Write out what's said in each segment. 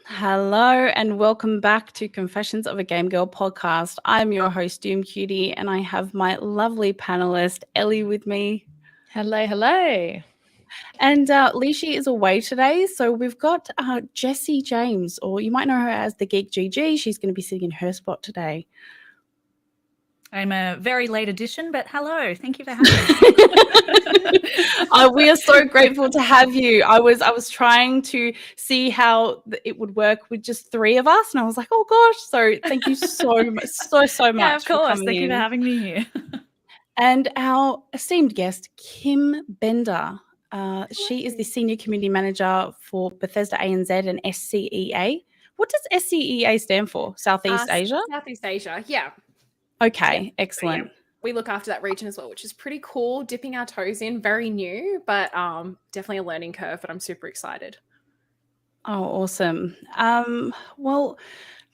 Hello and welcome back to Confessions of a Game Girl podcast. I'm your host, Doomcutie, and I have my lovely panelist, Ellie, with me. Hello, hello. And Liessshy is away today, so we've got Jessie James, or you might know her as the Geek GG. She's going to be sitting in her spot today. I'm a very late addition, but hello. Thank you for having me. We are so grateful to have you. I was trying to see how it would work with just three of us, and I was like, oh gosh. So thank you so much, so much. Yeah, of course. For thank you for having me here. And our esteemed guest, Kim Bender. She is the Senior Community Manager for Bethesda ANZ and SEA. What does SEA stand for? Southeast Asia? Southeast Asia, yeah. Okay, yeah. Excellent. So, yeah, we look after that region as well, which is pretty cool, dipping our toes in, very new, but definitely a learning curve, but I'm super excited. Oh, awesome. Well,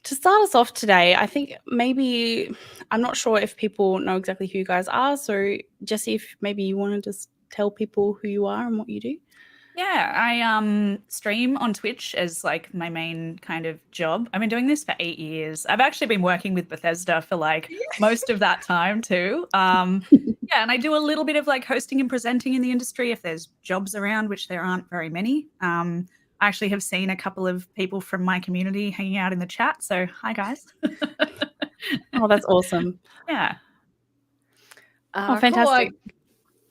to start us off today, I think maybe, I'm not sure if people know exactly who you guys are, so Jessie, if maybe you want to just tell people who you are and what you do. Yeah, I stream on Twitch as like my main kind of job. I've been doing this for 8 years. I've actually been working with Bethesda for like most of that time too. Yeah, and I do a little bit of like hosting and presenting in the industry if there's jobs around, which there aren't very many. I actually have seen a couple of people from my community hanging out in the chat. So hi guys. Oh, that's awesome. Yeah. Oh, fantastic. Cool.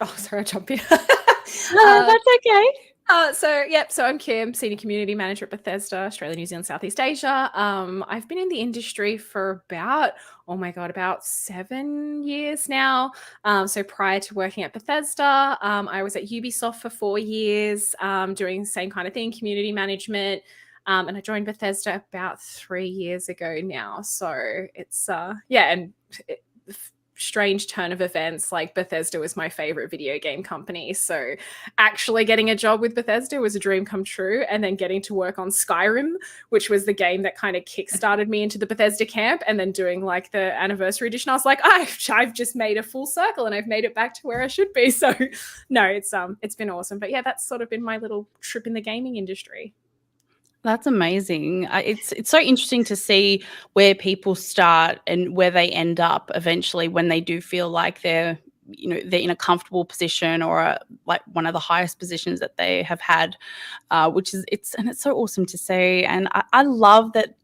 Oh, sorry, I jumped in. No, that's okay. So I'm Kim, Senior Community Manager at Bethesda, Australia, New Zealand, Southeast Asia. I've been in the industry for about 7 years now. So prior to working at Bethesda, I was at Ubisoft for 4 years, doing the same kind of thing, community management. And I joined Bethesda about 3 years ago now. So it's, strange turn of events. Like Bethesda was my favorite video game company, so actually getting a job with Bethesda was a dream come true, and then getting to work on Skyrim, which was the game that kind of kickstarted me into the Bethesda camp, and then doing like the anniversary edition, I was like, I've just made a full circle and I've made it back to where I should be. So no, it's been awesome. But yeah, that's sort of been my little trip in the gaming industry. That's amazing. It's so interesting to see where people start and where they end up eventually when they do feel like they're in a comfortable position or like one of the highest positions that they have had, it's so awesome to see. And I love that.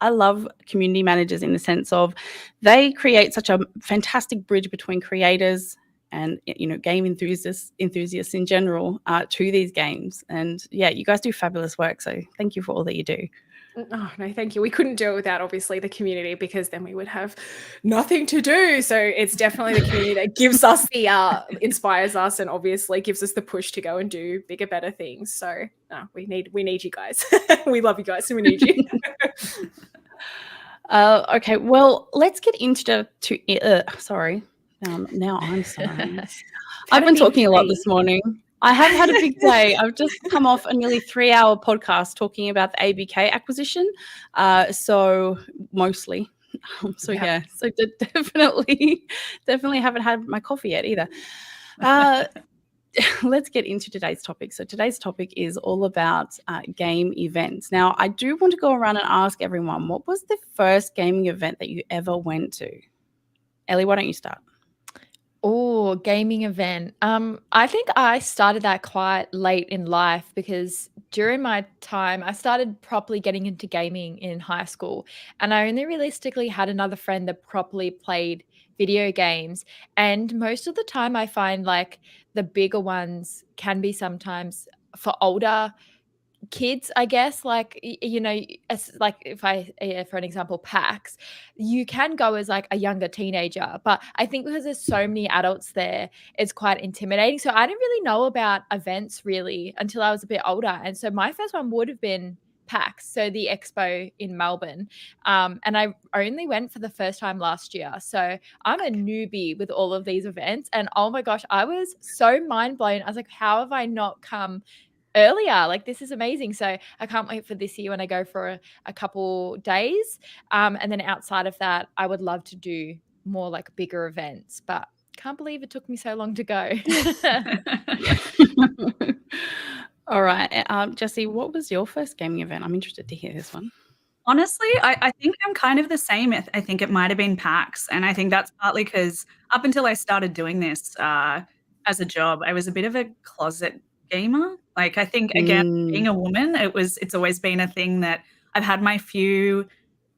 I love community managers in the sense of they create such a fantastic bridge between creators and game enthusiasts in general to these games. And yeah, you guys do fabulous work, so thank you for all that you do. Oh no, thank you. We couldn't do it without obviously the community, because then we would have nothing to do. So it's definitely the community that gives us the inspires us, and obviously gives us the push to go and do bigger, better things. So we need you guys. We love you guys, and we need you. Okay, well, let's get into sorry. Now I'm sorry. I've been talking a lot this morning. I have had a big day. I've just come off a nearly 3-hour podcast talking about the ABK acquisition. So mostly. So definitely haven't had my coffee yet either. Let's get into today's topic. So today's topic is all about game events. Now, I do want to go around and ask everyone, what was the first gaming event that you ever went to? Ellie, why don't you start? Oh, gaming event. I think I started that quite late in life, because during my time, I started properly getting into gaming in high school, and I only realistically had another friend that properly played video games. And most of the time I find like the bigger ones can be sometimes for older kids, I guess, like, as like if I, for an example, PAX, you can go as like a younger teenager, but I think because there's so many adults there, it's quite intimidating. So I didn't really know about events really until I was a bit older. And so my first one would have been PAX, so the expo in Melbourne. And I only went for the first time last year. So I'm a newbie with all of these events. And oh my gosh, I was so mind blown. I was like, how have I not come earlier? Like, this is amazing. So I can't wait for this year when I go for a couple days. And then outside of that, I would love to do more like bigger events, but can't believe it took me so long to go. All right. Jessie, what was your first gaming event? I'm interested to hear this one. Honestly, I think I'm kind of the same. I think it might have been PAX, and I think that's partly because up until I started doing this as a job, I was a bit of a closet gamer. Like, I think, again, being a woman, it's always been a thing that I've had my few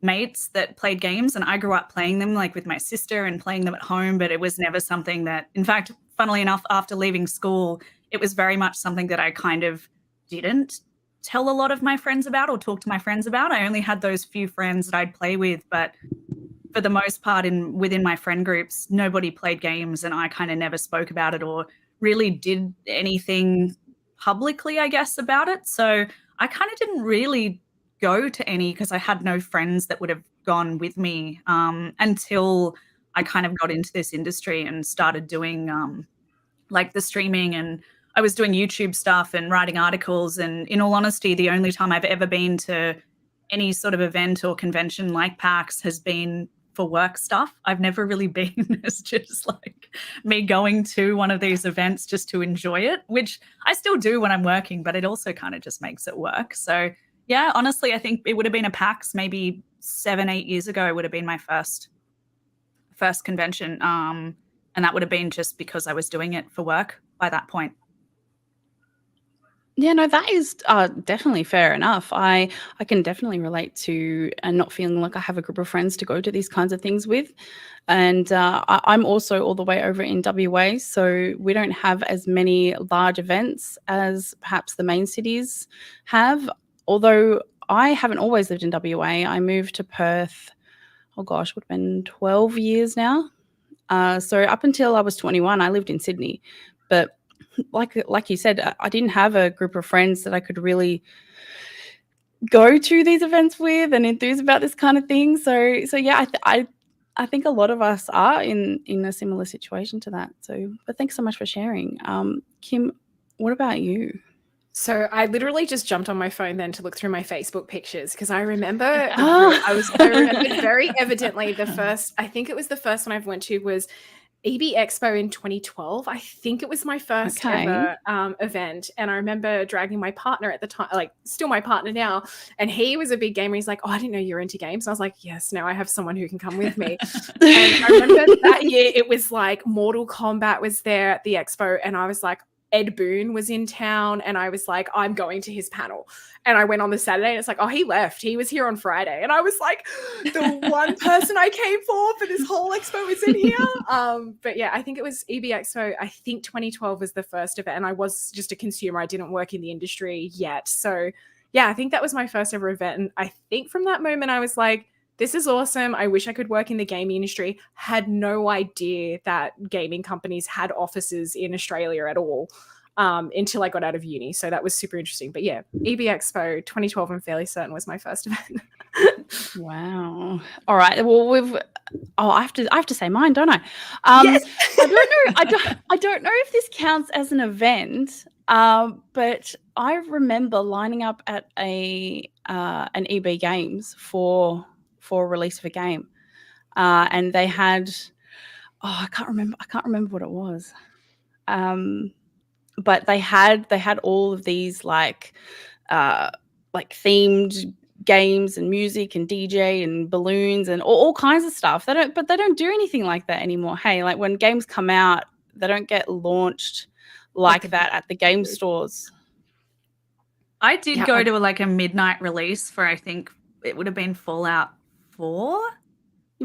mates that played games, and I grew up playing them like with my sister and playing them at home, but it was never something that, in fact, funnily enough, after leaving school, it was very much something that I kind of didn't tell a lot of my friends about or talk to my friends about. I only had those few friends that I'd play with, but for the most part within my friend groups, nobody played games, and I kind of never spoke about it or really did anything publicly, I guess, about it. So I kind of didn't really go to any because I had no friends that would have gone with me until I kind of got into this industry and started doing like the streaming, and I was doing YouTube stuff and writing articles. And in all honesty, the only time I've ever been to any sort of event or convention like PAX has been for work stuff. I've never really been as just like me going to one of these events just to enjoy it, which I still do when I'm working, but it also kind of just makes it work. So yeah, honestly, I think it would have been a PAX maybe 7-8 years ago. It would have been my first convention. And that would have been just because I was doing it for work by that point. Yeah, no, that is definitely fair enough. I can definitely relate to not feeling like I have a group of friends to go to these kinds of things with. And I'm also all the way over in WA, so we don't have as many large events as perhaps the main cities have. Although I haven't always lived in WA. I moved to Perth, oh gosh, would have been 12 years now. So up until I was 21, I lived in Sydney. But like you said, I didn't have a group of friends that I could really go to these events with and enthuse about this kind of thing. So yeah, I think a lot of us are in a similar situation to that. So, but thanks so much for sharing. Kim, what about you? So I literally just jumped on my phone then to look through my Facebook pictures because I remember I remembered very evidently I think it was the first one I've went to was EB Expo in 2012. I think it was my first ever event. And I remember dragging my partner at the time, like still my partner now. And he was a big gamer. He's like, oh, I didn't know you were into games. And I was like, yes, now I have someone who can come with me. And I remember that year it was like Mortal Kombat was there at the expo. And I was like, Ed Boon was in town, and I was like, I'm going to his panel. And I went on the Saturday, and it's like, oh, he left. He was here on Friday. And I was like, the one person I came for this whole expo is in here. But yeah, I think it was EB Expo. I think 2012 was the first event, and I was just a consumer. I didn't work in the industry yet. So yeah, I think that was my first ever event. And I think from that moment, I was like, this is awesome. I wish I could work in the gaming industry. Had no idea that gaming companies had offices in Australia at all until I got out of uni. So that was super interesting. But yeah, EB Expo 2012, I'm fairly certain was my first event. Wow. All right. Well, I have to say mine, don't I? Yes. I don't know if this counts as an event, but I remember lining up at an EB Games for a release of a game, and they had I can't remember what it was, but they had all of these like themed games and music and DJ and balloons and all kinds of stuff. They don't do anything like that anymore. Hey, like when games come out, they don't get launched like that at the game stores. I did go to a midnight release for, I think it would have been Fallout 4.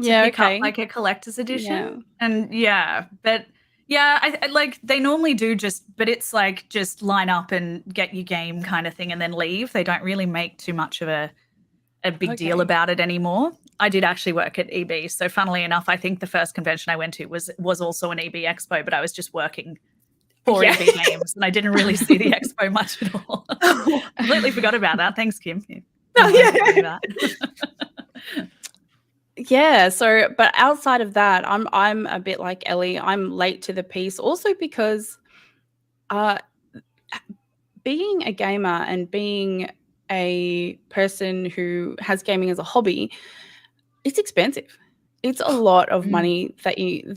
Yeah, pick up okay. like a collector's edition. Yeah. And but yeah, I like they normally do but it's like just line up and get your game kind of thing and then leave. They don't really make too much of a big deal Okay. about it anymore. I did actually work at EB, so funnily enough, I think the first convention I went to was also an EB Expo, but I was just working for Yeah. EB Games, and I didn't really see the expo much at all. Completely forgot about that. Thanks, Kim. Oh, yeah. That. Yeah, so but outside of that, I'm a bit like Ellie. I'm late to the piece also because being a gamer and being a person who has gaming as a hobby, it's expensive. It's a lot of money that you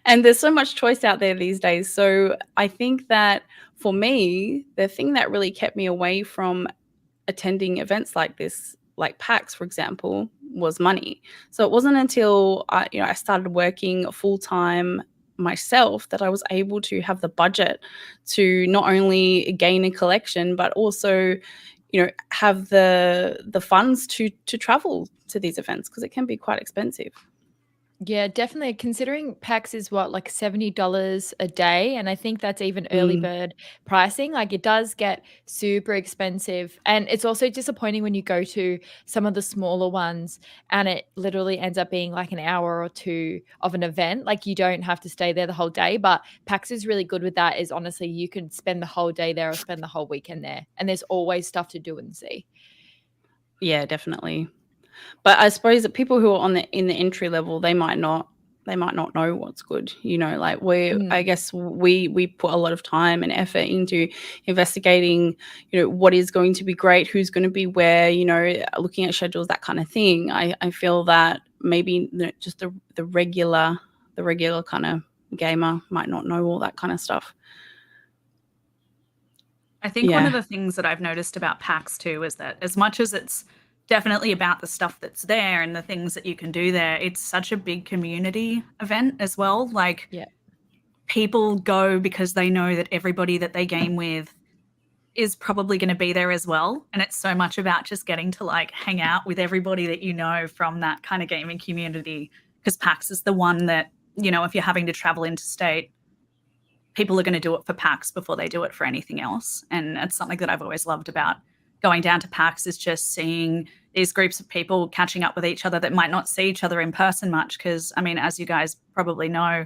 and there's so much choice out there these days. So I think that for me, the thing that really kept me away from attending events like this, like PAX, for example, was money. So it wasn't until I started working full time myself that I was able to have the budget to not only gain a collection but also, have the funds to travel to these events because it can be quite expensive. Yeah, definitely. Considering PAX is what, like $70 a day, and I think that's even early bird pricing. Like it does get super expensive, and it's also disappointing when you go to some of the smaller ones and it literally ends up being like an hour or two of an event. Like you don't have to stay there the whole day, but PAX is really good with that. Is honestly you can spend the whole day there or spend the whole weekend there, and there's always stuff to do and see. Yeah, definitely. But I suppose that people who are in the entry level, they might not know what's good. Like I guess we put a lot of time and effort into investigating, what is going to be great, who's going to be where, looking at schedules, that kind of thing. I feel that maybe just the regular kind of gamer might not know all that kind of stuff. I think one of the things that I've noticed about PAX too is that as much as it's definitely about the stuff that's there and the things that you can do there, it's such a big community event as well. Like people go because they know that everybody that they game with is probably going to be there as well. And it's so much about just getting to like hang out with everybody that you know from that kind of gaming community, because PAX is the one that, if you're having to travel interstate, people are going to do it for PAX before they do it for anything else. And it's something that I've always loved about going down to PAX, is just seeing these groups of people catching up with each other that might not see each other in person much. Because, I mean, as you guys probably know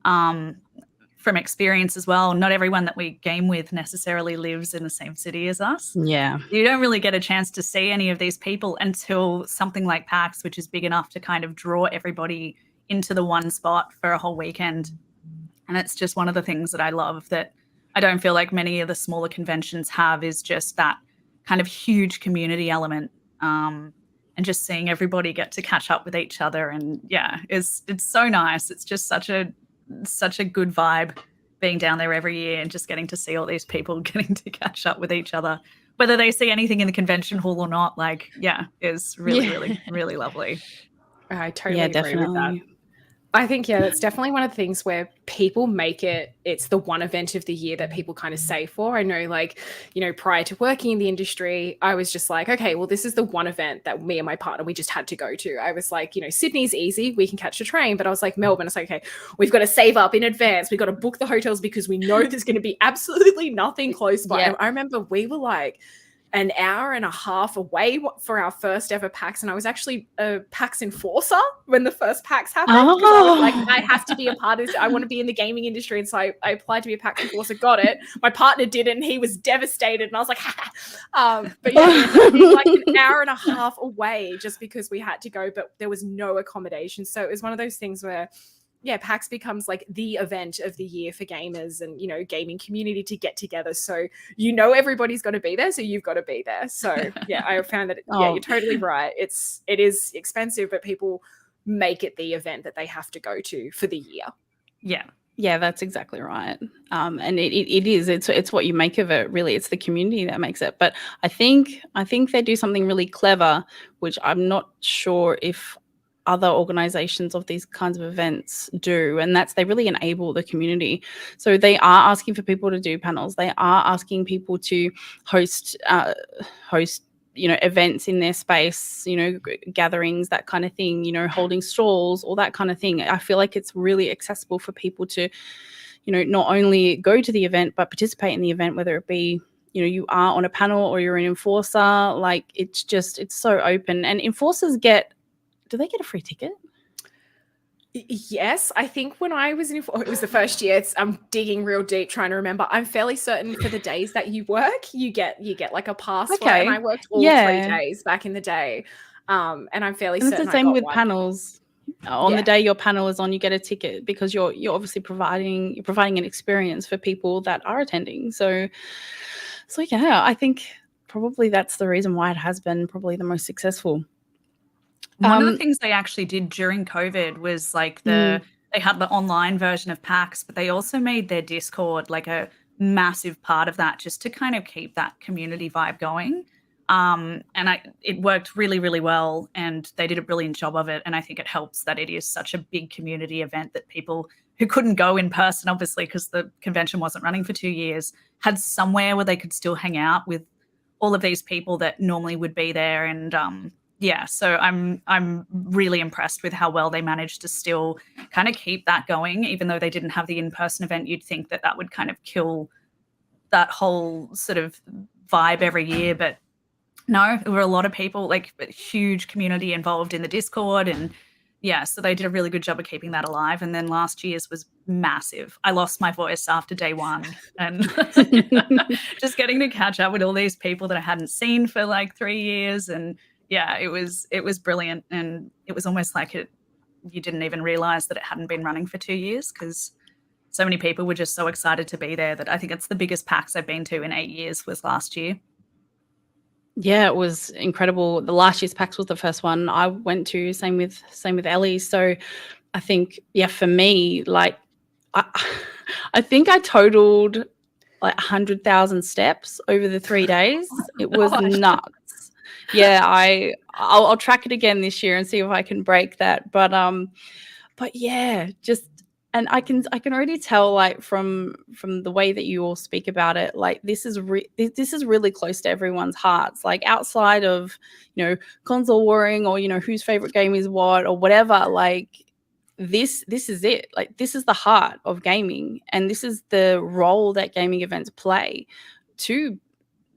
from experience as well, not everyone that we game with necessarily lives in the same city as us. Yeah. You don't really get a chance to see any of these people until something like PAX, which is big enough to kind of draw everybody into the one spot for a whole weekend. And it's just one of the things that I love that I don't feel like many of the smaller conventions have, is just that kind of huge community element, and just seeing everybody get to catch up with each other. And it's so nice. It's just such a good vibe being down there every year and just getting to see all these people getting to catch up with each other, whether they see anything in the convention hall or not. Like, is really, really lovely. I totally agree with that. I think, that's definitely one of the things where people make it's the one event of the year that people kind of save for. I know, like, prior to working in the industry, I was just like, okay, well, this is the one event that me and my partner, we just had to go to. I was like, Sydney's easy, we can catch a train. But I was like, Melbourne, it's like, okay, we've got to save up in advance. We've got to book the hotels because we know there's going to be absolutely nothing close by. I remember we were like an hour and a half away for our first ever PAX, and I was actually a PAX enforcer when the first PAX happened. I was like, I have to be a part of this. I want to be in the gaming industry, and so I applied to be a PAX enforcer, got it. My partner didn't, and he was devastated, and I was like, but like an hour and a half away just because we had to go, but there was no accommodation. So it was one of those things where PAX becomes like the event of the year for gamers and, gaming community to get together. So, everybody's got to be there. So you've got to be there. So I found that, you're totally right. It is expensive, but people make it the event that they have to go to for the year. Yeah. Yeah, that's exactly right. And it is. It's what you make of it, really. It's the community that makes it. But I think they do something really clever, which I'm not sure if other organizations of these kinds of events do, and that's they really enable the community. So they are asking for people to do panels. They are asking people to host events in their space, gatherings, that kind of thing, holding stalls, all that kind of thing. I feel like it's really accessible for people to, not only go to the event, but participate in the event, whether it be, you are on a panel or you're an enforcer. Like, it's so open. And enforcers do they get a free ticket? Yes, I think when I was it was the first year. I'm digging real deep trying to remember. I'm fairly certain for the days that you work, you get like a pass for it. Okay. And I worked all 3 days back in the day. And I'm fairly certain it's the same I got with one. panels. On the day your panel is on, you get a ticket because you're obviously providing an experience for people that are attending. So yeah, I think probably that's the reason why it has been probably the most successful. One of the things they actually did during COVID was like they had the online version of PAX, but they also made their Discord like a massive part of that, just to kind of keep that community vibe going. And it worked really, really well, and they did a brilliant job of it. And I think it helps that it is such a big community event that people who couldn't go in person, obviously, because the convention wasn't running for 2 years, had somewhere where they could still hang out with all of these people that normally would be there. And yeah, so I'm really impressed with how well they managed to still kind of keep that going, even though they didn't have the in-person event. You'd think that would kind of kill that whole sort of vibe every year, but no, there were a lot of people, like a huge community involved in the Discord, and yeah, so they did a really good job of keeping that alive. And then last year's was massive. I lost my voice after day one, and just getting to catch up with all these people that I hadn't seen for like 3 years, and yeah, it was brilliant. And it was almost like you didn't even realize that it hadn't been running for 2 years, because so many people were just so excited to be there that I think it's the biggest PAX I've been to in 8 years was last year. Yeah, it was incredible. The last year's PAX was the first one I went to, same with Ellie. So I think, yeah, for me, like I think I totaled like 100,000 steps over the 3 days. It was nuts. Yeah, I'll track it again this year and see if I can break that. But yeah, just, and I can already tell, like from the way that you all speak about it, like this is really close to everyone's hearts. Like outside of console warring or whose favorite game is what or whatever, like this is it. Like this is the heart of gaming, and this is the role that gaming events play to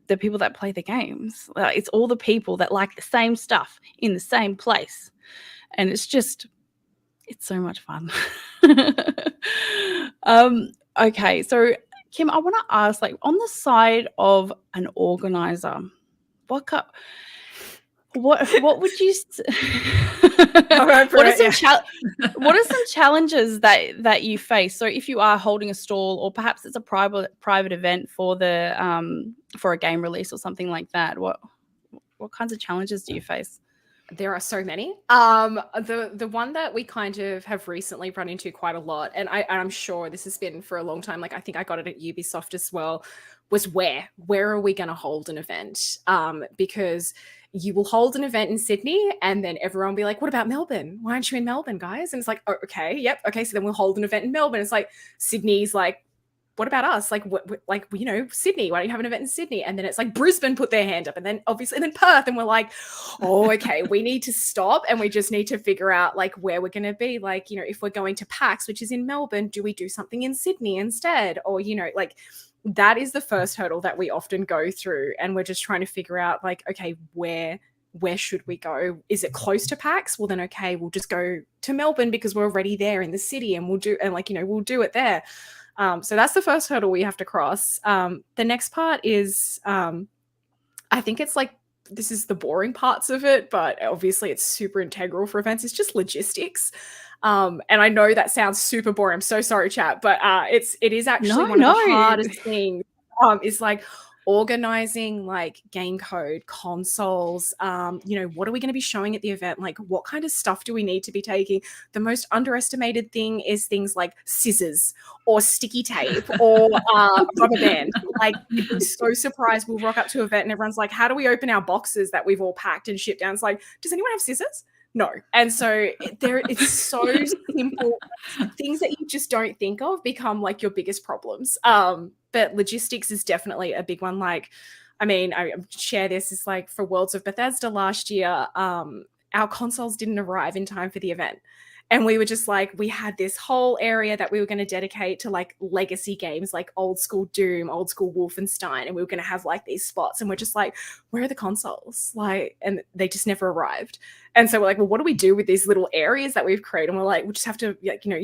the people that play the games. It's all the people that like the same stuff in the same place, and it's so much fun. Okay, so Kim, I want to ask, like, on the side of an organizer, what would you what are some challenges that you face? So if you are holding a stall, or perhaps it's a private event for a game release or something like that, what kinds of challenges do you face? There are so many. The one that we kind of have recently run into quite a lot, and I'm sure this has been for a long time, like I think I got it at Ubisoft as well, was where are we going to hold an event? Because you will hold an event in Sydney and then everyone will be like, what about Melbourne? Why aren't you in Melbourne, guys? And it's like, oh, okay, yep, okay, so then we'll hold an event in Melbourne. It's like Sydney's like, what about us? Like, Sydney, why don't you have an event in Sydney? And then it's like Brisbane put their hand up, and then obviously, and then Perth. And we're like, oh, okay, we need to stop, and we just need to figure out like where we're going to be. Like, if we're going to PAX, which is in Melbourne, do we do something in Sydney instead? Or, like that is the first hurdle that we often go through. And we're just trying to figure out like, okay, where should we go? Is it close to PAX? Well, then, okay, we'll just go to Melbourne because we're already there in the city, and we'll do it there. So that's the first hurdle we have to cross. The next part is, I think it's like, this is the boring parts of it, but obviously it's super integral for events. It's just logistics. And I know that sounds super boring. I'm so sorry, chat, but it is actually one of the hardest things. Is like organizing like game code, consoles, what are we going to be showing at the event? Like what kind of stuff do we need to be taking? The most underestimated thing is things like scissors or sticky tape or rubber band. Like you'd be so surprised. We'll rock up to an event and everyone's like, how do we open our boxes that we've all packed and shipped down? It's like, does anyone have scissors? No. And so it's so simple. Things that you just don't think of become like your biggest problems. But logistics is definitely a big one. Like, I mean, I share this, is like for Worlds of Bethesda last year, our consoles didn't arrive in time for the event. And we were just like, we had this whole area that we were going to dedicate to like legacy games, like old school Doom, old school Wolfenstein. And we were going to have like these spots. And we're just like, where are the consoles? Like, and they just never arrived. And so we're like, well, what do we do with these little areas that we've created? And we're like, we just have to, like, you know,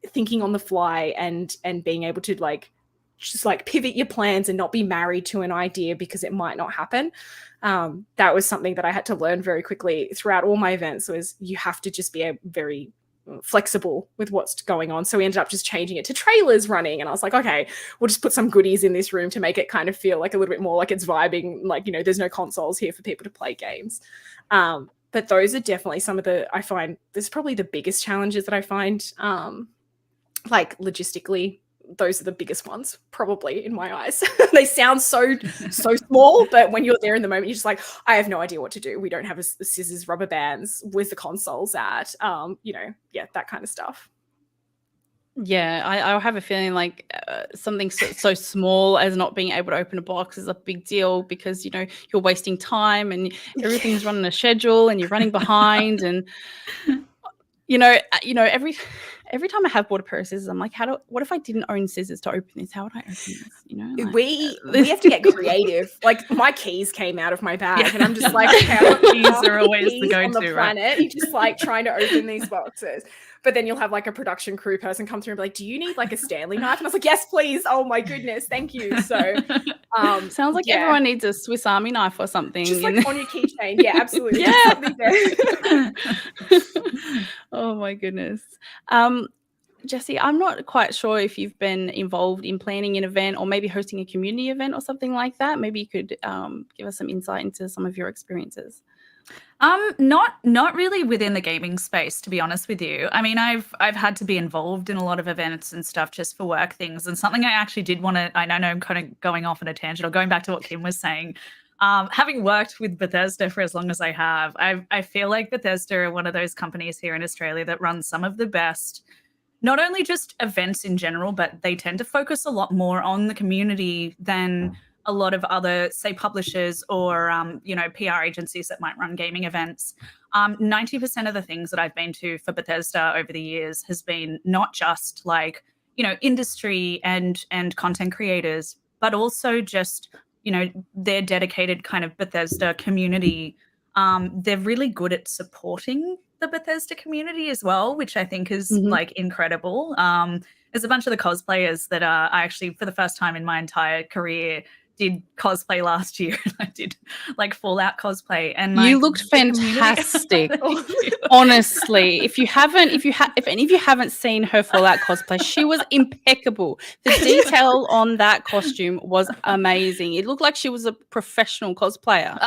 thinking on the fly and being able to like, just like pivot your plans and not be married to an idea because it might not happen. That was something that I had to learn very quickly throughout all my events, was you have to just be very flexible with what's going on. So we ended up just changing it to trailers running. And I was like, okay, we'll just put some goodies in this room to make it kind of feel like a little bit more like it's vibing, like, you know, there's no consoles here for people to play games. But those are definitely some of the, I find this is probably the biggest challenges that I find, like logistically. Those are the biggest ones, probably, in my eyes. They sound so small, but when you're there in the moment, you're just like, I have no idea what to do. We don't have a scissors, rubber bands. Where's the consoles at? You know, yeah, that kind of stuff. Yeah, I have a feeling like something so small as not being able to open a box is a big deal, because, you know, you're wasting time and everything's running a schedule and you're running behind. And you know, every time I have bought a pair of scissors, I'm like, what if I didn't own scissors to open this? How would I open this? You know, like, we have to get creative. Like, my keys came out of my bag, and I'm just like, okay, I want keys are always the on the go-to, planet. right? You're just like trying to open these boxes. But then you'll have like a production crew person come through and be like, do you need like a Stanley knife? And I was like, yes, please. Oh my goodness, thank you. So sounds like everyone needs a Swiss Army knife or something. Just like on your keychain. Yeah, absolutely. Yeah. Something there. Oh my goodness. Jessie, I'm not quite sure if you've been involved in planning an event or maybe hosting a community event or something like that. Maybe you could give us some insight into some of your experiences. Not really within the gaming space, to be honest with you. I mean, I've had to be involved in a lot of events and stuff just for work things. And something I actually did want to, I know I'm kind of going off on a tangent or going back to what Kim was saying. Having worked with Bethesda for as long as I have, I feel like Bethesda are one of those companies here in Australia that runs some of the best, not only just events in general, but they tend to focus a lot more on the community than a lot of other, say, publishers or, you know, PR agencies that might run gaming events. 90% of the things that I've been to for Bethesda over the years has been not just like, you know, industry and content creators, but also just, you know, their dedicated kind of Bethesda community. They're really good at supporting the Bethesda community as well, which I think is like incredible. There's a bunch of the cosplayers that I actually, for the first time in my entire career, did cosplay last year. I did like Fallout cosplay, and like, you looked fantastic. Honestly, if any of you haven't seen her Fallout cosplay, she was impeccable. The detail on that costume was amazing. It looked like she was a professional cosplayer.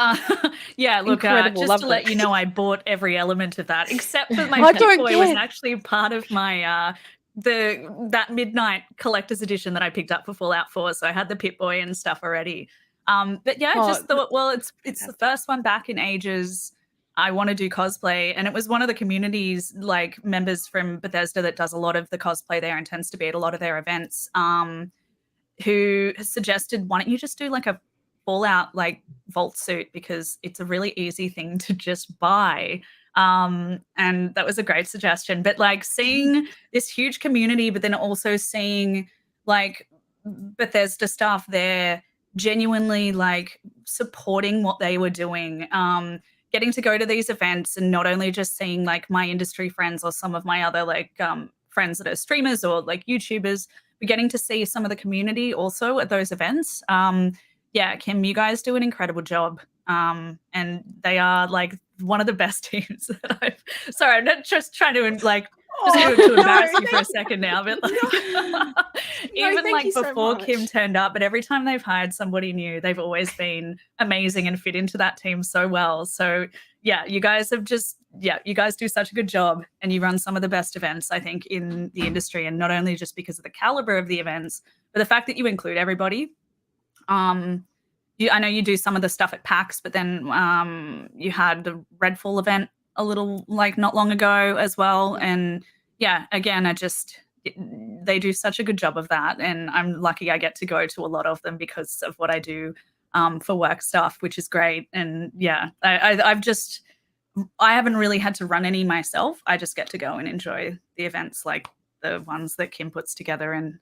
Yeah, look, just to let you know, I bought every element of that except for my Pet Boy was actually part of my that midnight collector's edition that I picked up for Fallout 4. So I had the Pip-Boy and stuff already. But yeah, I just thought, well, it's the first one back in ages. I want to do cosplay. And it was one of the communities, like members from Bethesda that does a lot of the cosplay there and tends to be at a lot of their events, who suggested, why don't you just do like a Fallout like vault suit, because it's a really easy thing to just buy. And that was a great suggestion. But like seeing this huge community, but then also seeing like Bethesda staff there genuinely like supporting what they were doing, getting to go to these events and not only just seeing like my industry friends or some of my other like friends that are streamers or like YouTubers, but getting to see some of the community also at those events. Yeah, Kim, you guys do an incredible job. And they are like one of the best teams that I've. Sorry, I'm not just trying to like to embarrass you for a second now, but like even like before Kim turned up, but every time they've hired somebody new, they've always been amazing and fit into that team so well. So yeah, you guys do such a good job, and you run some of the best events, I think, in the industry, and not only just because of the caliber of the events, but the fact that you include everybody. I know you do some of the stuff at PAX, but then you had the Redfall event a little like not long ago as well. And yeah, again, they do such a good job of that. And I'm lucky I get to go to a lot of them because of what I do for work stuff, which is great. And yeah, I haven't really had to run any myself. I just get to go and enjoy the events like the ones that Kim puts together. And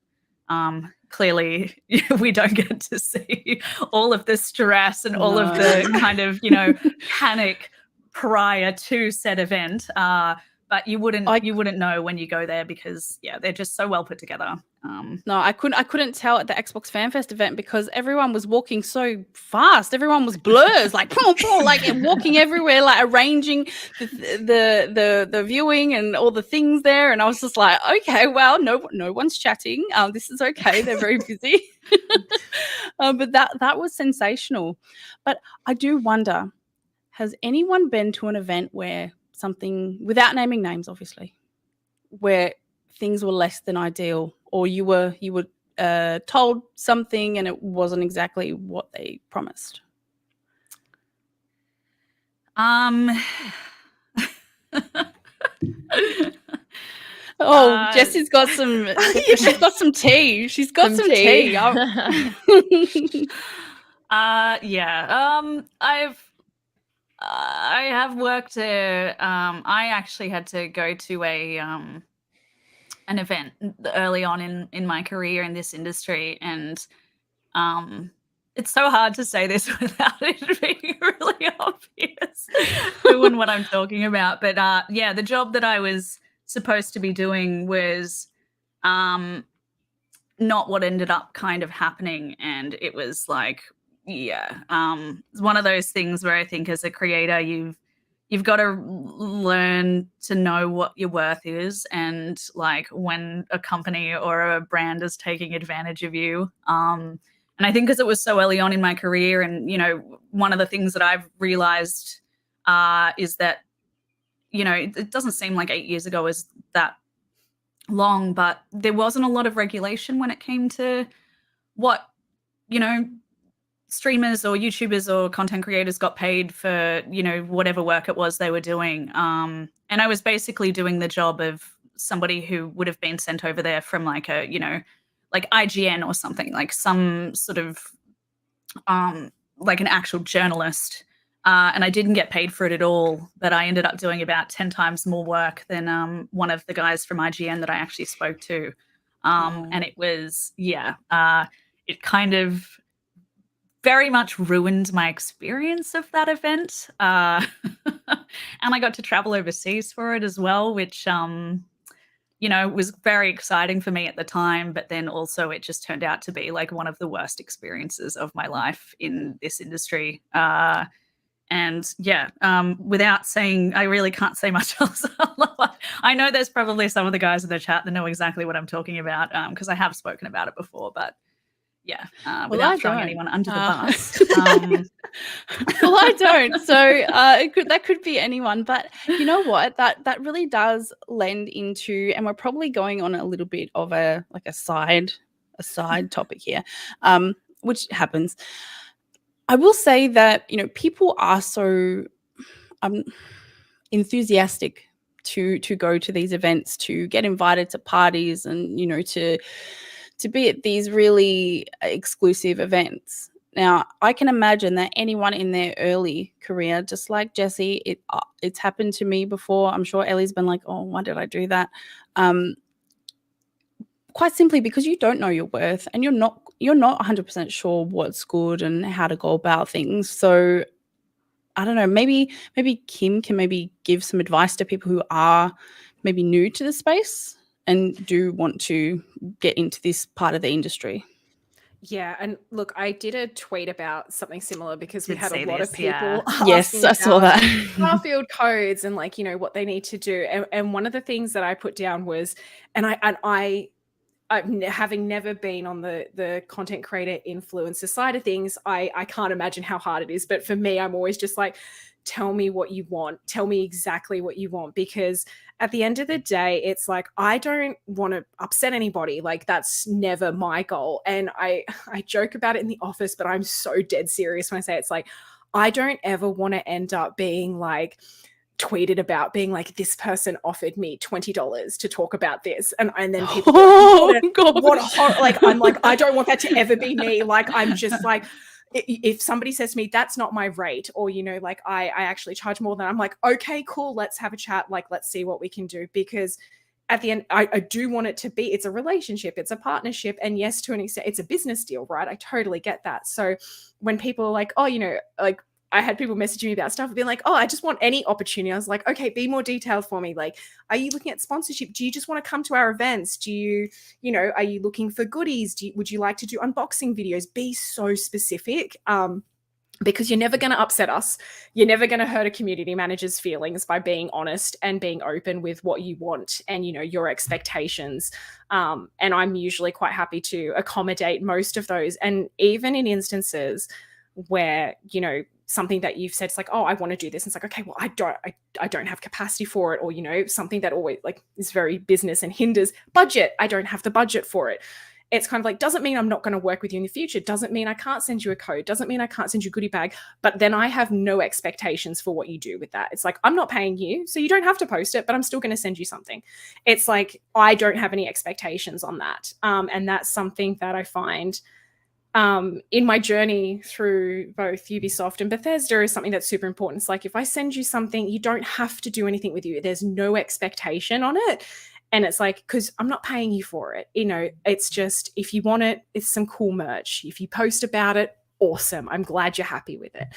clearly we don't get to see all of the stress and all of the kind of, panic prior to said event. But you wouldn't know when you go there because they're just so well put together. No, I couldn't tell at the Xbox FanFest event because everyone was walking so fast. Everyone was blurs, like boom, boom, like walking everywhere, like arranging the viewing and all the things there. And I was just like, okay, well, no one's chatting. This is okay. They're very busy. But that was sensational. But I do wonder, has anyone been to an event where something, without naming names, obviously, where things were less than ideal, or you were told something and it wasn't exactly what they promised? Jessie's got some. She's got some tea. She's got some tea. I have worked. I actually had to go to an event early on in my career in this industry, and it's so hard to say this without it being really obvious who and what I'm talking about. But the job that I was supposed to be doing was not what ended up kind of happening, and it was like, it's one of those things where I think as a creator you've got to learn to know what your worth is, and like when a company or a brand is taking advantage of you. And I think because it was so early on in my career, and one of the things that I've realized is that it doesn't seem like 8 years ago is that long, but there wasn't a lot of regulation when it came to what streamers or YouTubers or content creators got paid for, whatever work it was they were doing. And I was basically doing the job of somebody who would have been sent over there from like a, like IGN or something, like some sort of like an actual journalist. And I didn't get paid for it at all, but I ended up doing about 10 times more work than one of the guys from IGN that I actually spoke to. And it was, it kind of very much ruined my experience of that event. And I got to travel overseas for it as well, which, was very exciting for me at the time. But then also it just turned out to be like one of the worst experiences of my life in this industry. Without saying, I really can't say much else. I know there's probably some of the guys in the chat that know exactly what I'm talking about because I have spoken about it before, but without throwing anyone under the bus. Well, I don't. So that could be anyone. But you know what? That really does lend into, and we're probably going on a little bit of a side topic here, which happens. I will say that people are so enthusiastic to go to these events, to get invited to parties, and to be at these really exclusive events. Now, I can imagine that anyone in their early career, just like Jessie, it's happened to me before. I'm sure Ellie's been like, oh, why did I do that? Quite simply because you don't know your worth, and you're not 100% sure what's good and how to go about things. So I don't know, maybe Kim can maybe give some advice to people who are maybe new to the space and do want to get into this part of the industry. Yeah, and look, I did a tweet about something similar because we had a lot of people yes, I saw that Starfield codes and what they need to do. And one of the things that I put down was, and I having never been on the content creator influencer side of things, I can't imagine how hard it is. But for me, I'm always just like, tell me what you want. Tell me exactly what you want, because at the end of the day, it's like, I don't want to upset anybody. Like, that's never my goal. And I joke about it in the office, but I'm so dead serious when I say it's like, I don't ever want to end up being like tweeted about being like, this person offered me $20 to talk about this. And then people I'm like, I don't want that to ever be me. Like, I'm just like, if somebody says to me, that's not my rate, or, you know, like I actually charge more than, I'm like, okay, cool, let's have a chat. Like, let's see what we can do. Because at the end, I do want it to be, it's a relationship, it's a partnership. And yes, to an extent, it's a business deal, right? I totally get that. So when people are like, oh, you know, like I had people messaging me about stuff, being like, oh, I just want any opportunity. I was like, okay, be more detailed for me. Like, are you looking at sponsorship? Do you just want to come to our events? Do you, you know, are you looking for goodies? Would you like to do unboxing videos? Be so specific. Because you're never going to upset us. You're never going to hurt a community manager's feelings by being honest and being open with what you want and, you know, your expectations. And I'm usually quite happy to accommodate most of those. And even in instances where, you know, something that you've said, it's like, oh, I want to do this. And it's like, okay, well, I don't have capacity for it. Or, you know, something that always like is very business and hinders budget. I don't have the budget for it. It's kind of like, doesn't mean I'm not going to work with you in the future. Doesn't mean I can't send you a code. Doesn't mean I can't send you a goodie bag. But then I have no expectations for what you do with that. It's like, I'm not paying you, so you don't have to post it, but I'm still going to send you something. It's like, I don't have any expectations on that. And that's something that I find in my journey through both Ubisoft and Bethesda is something that's super important. It's like, if I send you something, you don't have to do anything with you. There's no expectation on it. And it's like, because I'm not paying you for it. You know, it's just, if you want it, it's some cool merch. If you post about it, awesome. I'm glad you're happy with it.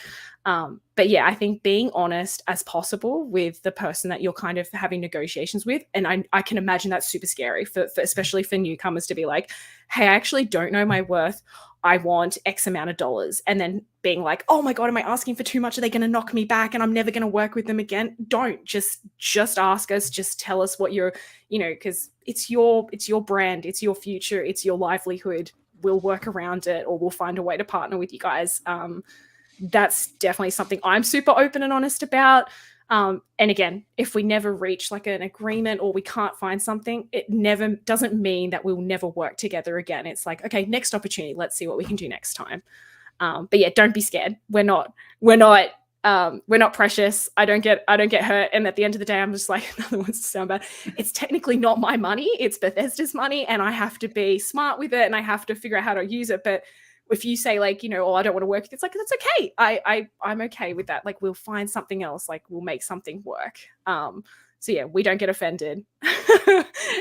But yeah, I think being honest as possible with the person that you're kind of having negotiations with. And I can imagine that's super scary for especially for newcomers to be like, hey, I actually don't know my worth. I want X amount of dollars. And then being like, oh my God, am I asking for too much? Are they going to knock me back and I'm never going to work with them again? Don't just ask us, just tell us what you're, you know, because it's your brand, it's your future, it's your livelihood. We'll work around it, or we'll find a way to partner with you guys. That's definitely something I'm super open and honest about. And again, if we never reach like an agreement or we can't find something, it never doesn't mean that we'll never work together again. It's like, okay, next opportunity, let's see what we can do next time. But yeah, don't be scared. We're not precious. I don't get hurt. And at the end of the day, I'm just like, another one's to sound bad. It's technically not my money. It's Bethesda's money, and I have to be smart with it, and I have to figure out how to use it. But if you say like, you know, oh, I don't want to work with it, it's like, that's okay. I'm okay with that. Like, we'll find something else. Like, we'll make something work. So yeah, we don't get offended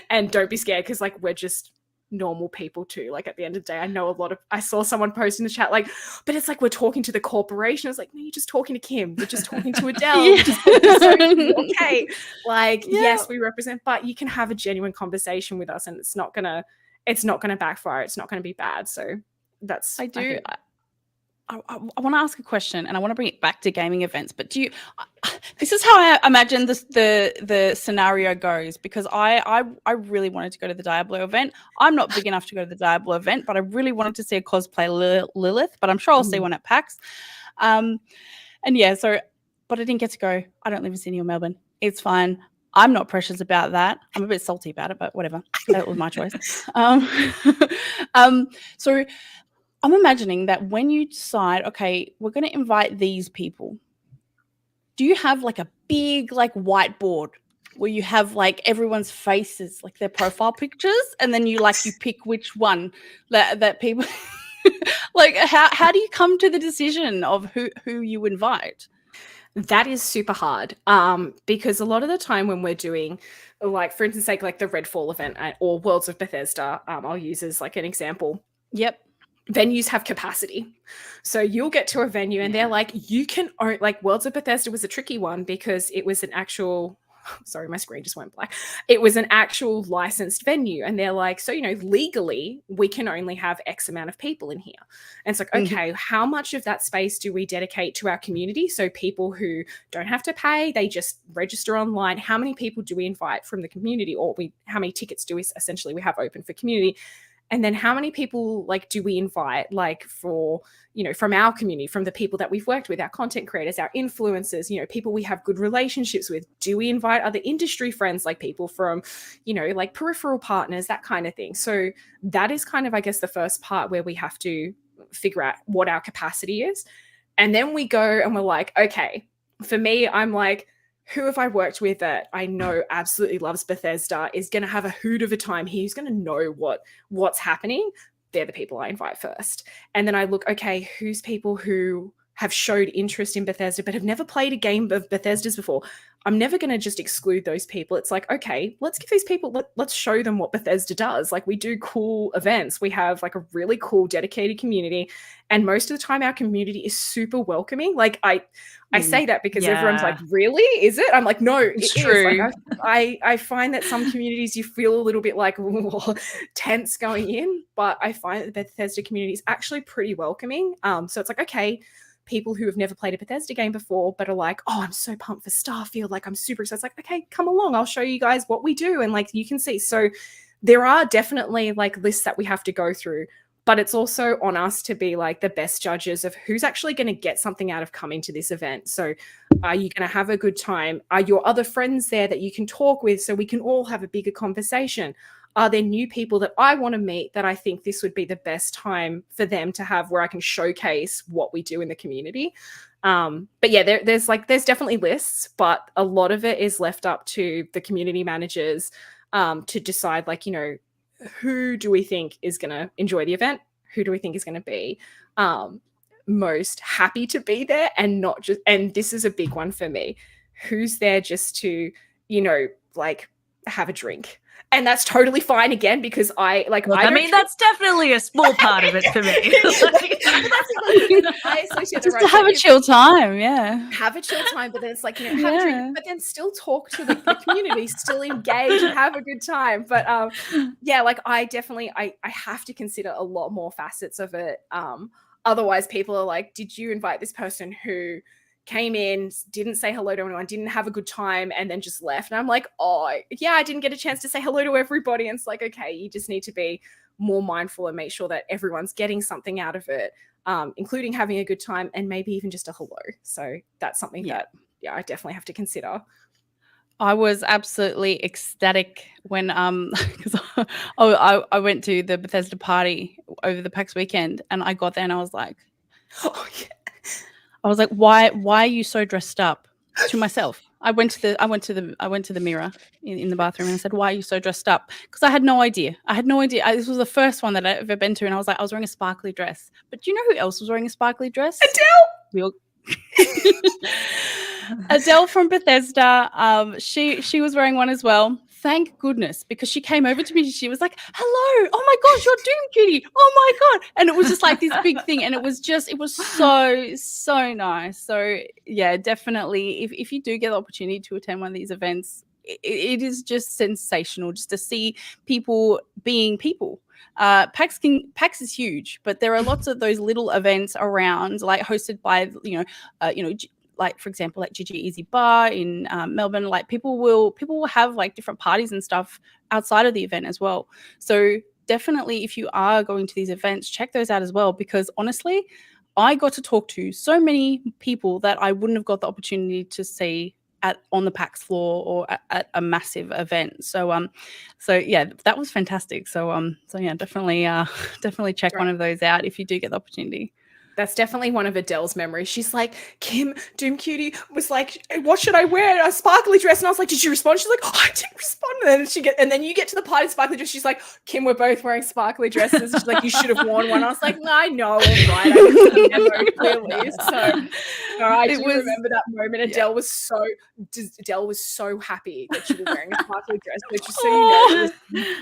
and don't be scared, because like, we're just normal people too. Like, at the end of the day, I saw someone post in the chat like, but it's like we're talking to the corporation. I was like, no, you're just talking to Kim, you're just talking to Adele. Yeah. You're just talking to Sophie. Okay, like, Yeah. yes, we represent, but you can have a genuine conversation with us, and it's not gonna backfire. It's not gonna be bad. So that's, I want to ask a question, and I want to bring it back to gaming events. But this is how I imagine the scenario goes, because I really wanted to go to the Diablo event. I'm not big enough to go to the Diablo event, but I really wanted to see a cosplay Lilith. But I'm sure I'll see one at PAX. And yeah, but I didn't get to go. I don't live in Sydney or Melbourne. It's fine. I'm not precious about that. I'm a bit salty about it, but whatever. That was my choice. So I'm imagining that when you decide, okay, we're going to invite these people, do you have like a big like whiteboard where you have like everyone's faces, like their profile pictures, and then you pick which one that people like, how do you come to the decision of who you invite? That is super hard, because a lot of the time when we're doing, like, for instance, like the Redfall event or Worlds of Bethesda, I'll use as like an example. Yep. Venues have capacity. So you'll get to a venue and they're like, you can own, like, Worlds of Bethesda was a tricky one because it was an actual, sorry, my screen just went black. It was an actual licensed venue. And they're like, so, you know, legally we can only have X amount of people in here. And it's like, okay, how much of that space do we dedicate to our community? So people who don't have to pay, they just register online. How many people do we invite from the community, or how many tickets do we have open for community? And then how many people like do we invite, like, for, you know, from our community, from the people that we've worked with, our content creators, our influencers, you know, people we have good relationships with? Do we invite other industry friends, like people from, you know, like peripheral partners, that kind of thing? So that is kind of, I guess, the first part where we have to figure out what our capacity is. And then we go and we're like, okay, for me, I'm like, who have I worked with that I know absolutely loves Bethesda, is going to have a hoot of a time here, who's going to know what's happening? they're the people I invite first. And then I look, okay, who's people who have showed interest in Bethesda but have never played a game of Bethesda's before. I'm never going to just exclude those people. It's like, okay, let's give these people, let's show them what Bethesda does. Like, we do cool events. We have like a really cool dedicated community. And most of the time our community is super welcoming. Like I say that because everyone's like, really? Is it? I'm like, no, It's it true. is. Like, I find that some communities you feel a little bit like tense going in, but I find that the Bethesda community is actually pretty welcoming. So it's like, okay, people who have never played a Bethesda game before but are like, oh, I'm so pumped for Starfield, like I'm super excited. It's like, okay, come along, I'll show you guys what we do, and like you can see. So there are definitely like lists that we have to go through, but it's also on us to be like the best judges of who's actually going to get something out of coming to this event. So are you going to have a good time? Are your other friends there that you can talk with so we can all have a bigger conversation? Are there new people that I want to meet that I think this would be the best time for them to have, where I can showcase what we do in the community? But yeah, there's definitely lists, but a lot of it is left up to the community managers to decide, like, you know, who do we think is going to enjoy the event? Who do we think is going to be most happy to be there, and not just, and this is a big one for me, who's there just to, you know, like have a drink. And that's totally fine again, because that's definitely a small part of it for me. Just to have a chill time, have a chill time, but then it's like, you know, have a drink, but then still talk to the community, still engage and have a good time. But yeah, like I definitely I have to consider a lot more facets of it. Otherwise people are like, did you invite this person who came in, didn't say hello to anyone, didn't have a good time, and then just left? And I'm like, oh, yeah, I didn't get a chance to say hello to everybody. And it's like, okay, you just need to be more mindful and make sure that everyone's getting something out of it, including having a good time and maybe even just a hello. So that's something that, I definitely have to consider. I was absolutely ecstatic when because I went to the Bethesda party over the PAX weekend, and I got there and I was like, oh yeah. I was like, why are you so dressed up? To myself. I went to the mirror in the bathroom and I said, why are you so dressed up? Because I had no idea. This was the first one that I've ever been to, and I was like, I was wearing a sparkly dress. But do you know who else was wearing a sparkly dress? Adele. Adele from Bethesda. She was wearing one as well. Thank goodness, because she came over to me and she was like, hello, oh my gosh, you're Doomcutie, oh my God. And it was just like this big thing, and it was so nice. So yeah, definitely, if you do get the opportunity to attend one of these events, it is just sensational just to see people being people. PAX is huge, but there are lots of those little events around, like hosted by like, for example, like GG Easy Bar in Melbourne. Like people will have like different parties and stuff outside of the event as well. So definitely, if you are going to these events, check those out as well, because honestly, I got to talk to so many people that I wouldn't have got the opportunity to see on the PAX floor or at a massive event. So yeah, that was fantastic. So yeah, definitely check one of those out if you do get the opportunity. That's definitely one of Adele's memories. She's like, Kim, Doomcutie was like, what should I wear? A sparkly dress. And I was like, did you respond? She's like, oh, I didn't respond. And then you get to the party sparkly dress. She's like, Kim, we're both wearing sparkly dresses. She's like, you should have worn one. I was like, no, I know, all right. I remember clearly. So I do remember that moment. Adele was so happy that she was wearing a sparkly dress. But just so you know,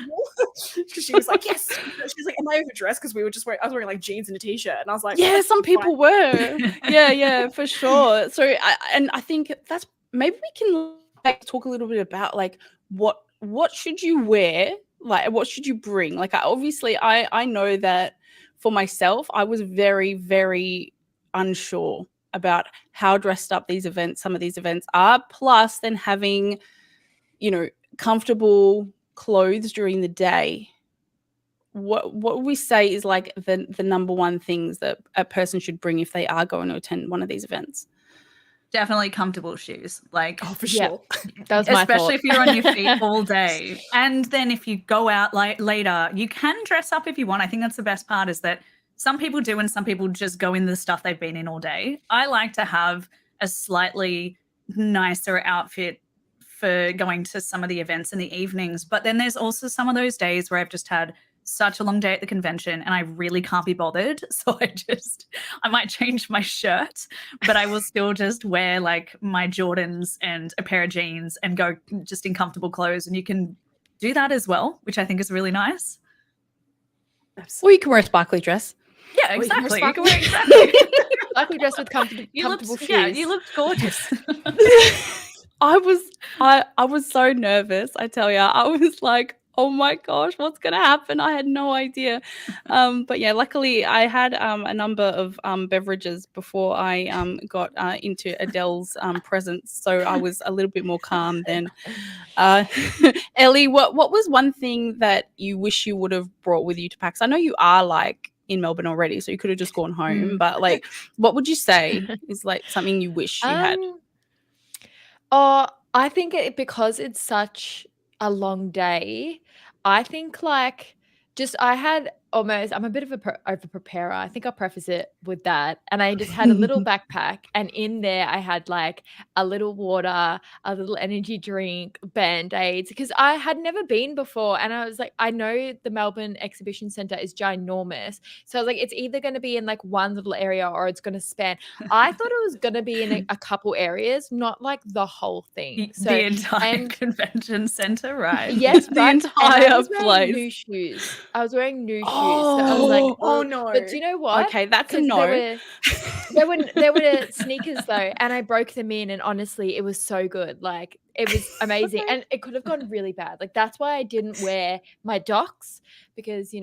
because she was like, yes. She's like, am I overdressed? Because I was wearing like jeans and a t-shirt. And I was like, yeah, some people were. Yeah, for sure. So I think that's, maybe we can talk a little bit about like what should you wear, like what should you bring? Like I know that for myself, I was very, very unsure about how dressed up some of these events are, plus then having, you know, comfortable clothes during the day. What we say is like the number one things that a person should bring if they are going to attend one of these events? Definitely comfortable shoes. Like, oh, for sure. That was my especially thought. if you're on your feet all day. And then if you go out like later, you can dress up if you want. I think that's the best part, is that some people do and some people just go in the stuff they've been in all day. I like to have a slightly nicer outfit for going to some of the events in the evenings. But then there's also some of those days where I've just had such a long day at the convention and I really can't be bothered. So I might change my shirt, but I will still just wear like my Jordans and a pair of jeans and go just in comfortable clothes. And you can do that as well, which I think is really nice. Or you can wear a sparkly dress. Yeah, exactly. You can wear Sparkly dress with comfortable shoes. Yeah, you looked gorgeous. I was so nervous, I tell you. I was like, oh my gosh, what's going to happen? I had no idea. But yeah, luckily I had a number of beverages before I got into Adele's presence. So I was a little bit more calm then. Ellie, what was one thing that you wish you would have brought with you to PAX? I know you are like in Melbourne already, so you could have just gone home. But like, what would you say is like something you wish you had? Oh, I think because it's such a long day, I think like I'm a bit of a over preparer. I think I'll preface it with that. And I just had a little backpack, and in there I had like a little water, a little energy drink, Band-Aids, because I had never been before. And I was like, I know the Melbourne Exhibition Centre is ginormous. So I was like, it's either going to be in like one little area or it's going to span. I thought it was going to be in a couple areas, not like the whole thing. So the entire convention centre, right? Yes, the right. entire place. New shoes. I was wearing new shoes. So Oh, I was like, oh no. But do you know what? okay, that's a 'Cause no. There were sneakers though, and I broke them in, and honestly, it was so good. Like it was amazing, and it could have gone really bad. Like that's why I didn't wear my Docs, because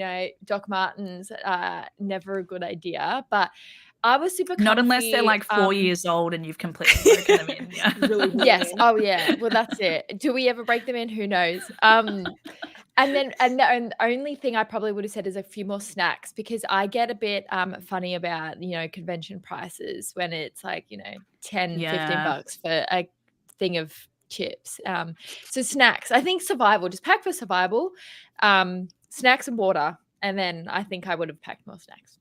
Doc Martens never a good idea. But I was super comfy. Not unless they're like 4 years old and you've completely broken them in. Yeah. Really yes. Oh yeah. Well, that's it. Do we ever break them in? Who knows? And the only thing I probably would have said is a few more snacks, because I get a bit funny about, convention prices when it's like, 10, 15 bucks for a thing of chips. So snacks, I think survival, just pack for survival, snacks and water. And then I think I would have packed more snacks.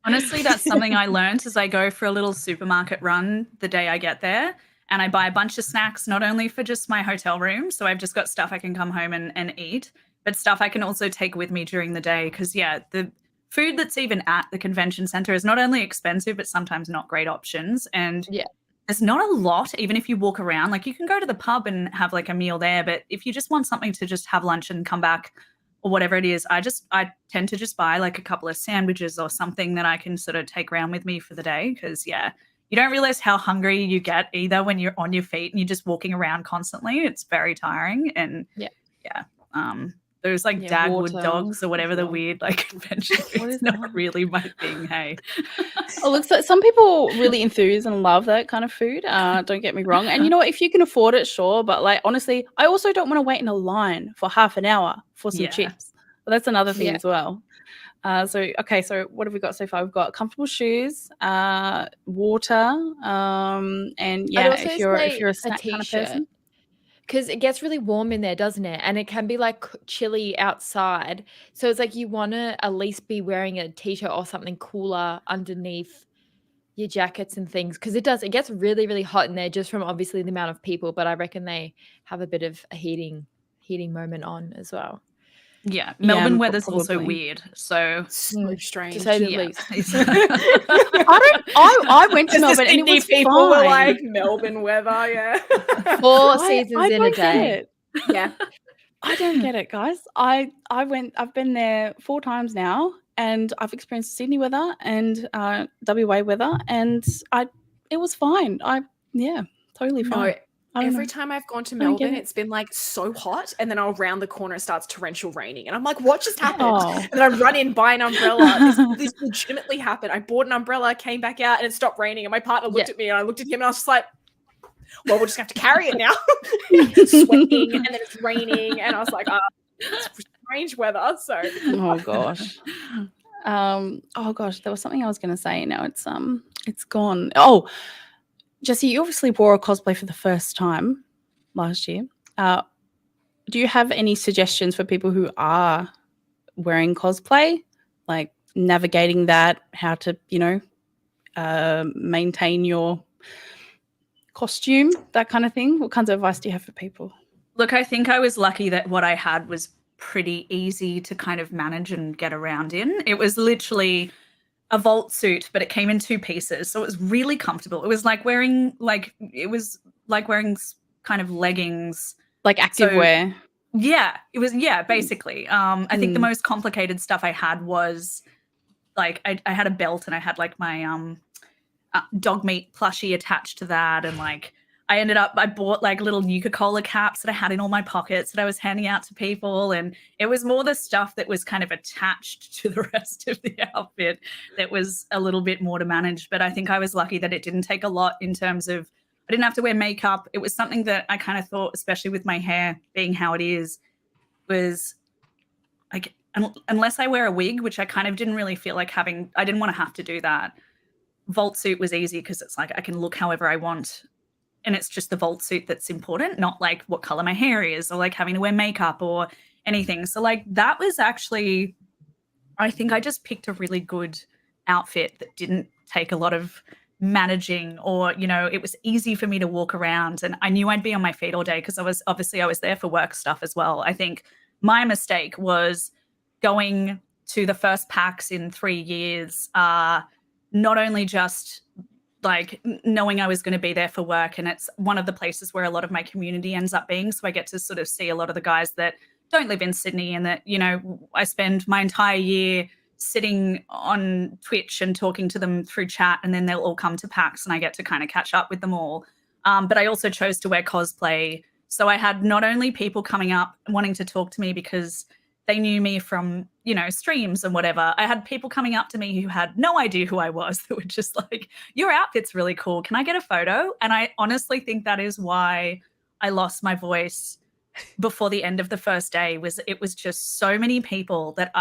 Honestly, that's something I learned as I go for a little supermarket run the day I get there. And I buy a bunch of snacks, not only for just my hotel room, so I've just got stuff I can come home and eat, but stuff I can also take with me during the day. Because, the food that's even at the convention centre is not only expensive, but sometimes not great options. And there's not a lot, even if you walk around. Like, you can go to the pub and have, like, a meal there, but if you just want something to just have lunch and come back or whatever it is, I tend to just buy, like, a couple of sandwiches or something that I can sort of take around with me for the day. Because, you don't realize how hungry you get either when you're on your feet and you're just walking around constantly. It's very tiring. And those like Dagwood dogs or whatever the weird like convention food is not really my thing. Hey, it looks like some people really enthuse and love that kind of food. Don't get me wrong. And you know what? If you can afford it, sure. But like honestly, I also don't want to wait in a line for half an hour for some chips. But that's another thing as well. So what have we got so far? We've got comfortable shoes, water, and if you're a snack kind of person. Because it gets really warm in there, doesn't it? And it can be like chilly outside. So it's like you want to at least be wearing a t-shirt or something cooler underneath your jackets and things. Because it gets really, really hot in there just from obviously the amount of people. But I reckon they have a bit of a heating moment on as well. Yeah, Melbourne weather's also weird, so strange. To say the least. I went to Melbourne and it was people fine. were like Melbourne weather, 4 seasons in a day. Yeah, I don't get it, guys. I've been there 4 times now, and I've experienced Sydney weather and WA weather, and it was fine. Totally fine. Every time I've gone to Melbourne, it's been like so hot, and then I'll round the corner, it starts torrential raining, and I'm like, what just happened? And then I run in, buy an umbrella. This legitimately happened. I bought an umbrella, came back out, and it stopped raining, and my partner looked at me, and I looked at him, and I was just like, well, we'll just have to carry it now. Sweating, and then it's raining, and I was like, it's strange weather. So oh gosh, there was something I was going to say. Now it's gone. Oh, Jessie, you obviously wore a cosplay for the first time last year. Do you have any suggestions for people who are wearing cosplay, like navigating that, how to, maintain your costume, that kind of thing? What kinds of advice do you have for people? Look, I think I was lucky that what I had was pretty easy to kind of manage and get around in. It was literally a vault suit, but it came in 2 pieces, so it was really comfortable. It was like wearing kind of leggings, like active wear. Yeah, it was. Yeah, basically. I think the most complicated stuff I had was like I had a belt and I had like my dog meat plushie attached to that, and like I bought like little Nuka-Cola caps that I had in all my pockets that I was handing out to people, and it was more the stuff that was kind of attached to the rest of the outfit that was a little bit more to manage. But I think I was lucky that it didn't take a lot in terms of I didn't have to wear makeup. It was something that I kind of thought, especially with my hair being how it is, was like unless I wear a wig, which I kind of didn't really feel like having, I didn't want to have to do that. Vault suit was easy because it's like I can look however I want. And it's just the vault suit that's important, not like what color my hair is or like having to wear makeup or anything. So like that was actually, I think I just picked a really good outfit that didn't take a lot of managing, or it was easy for me to walk around, and I knew I'd be on my feet all day because I was there for work stuff as well. I think my mistake was going to the first PAX in 3 years, not only just like knowing I was going to be there for work, and it's one of the places where a lot of my community ends up being, so I get to sort of see a lot of the guys that don't live in Sydney, and that I spend my entire year sitting on Twitch and talking to them through chat, and then they'll all come to PAX and I get to kind of catch up with them all. But I also chose to wear cosplay. So I had not only people coming up wanting to talk to me because they knew me from, streams and whatever. I had people coming up to me who had no idea who I was, that were just like, your outfit's really cool. Can I get a photo? And I honestly think that is why I lost my voice before the end of the first day. It was just so many people that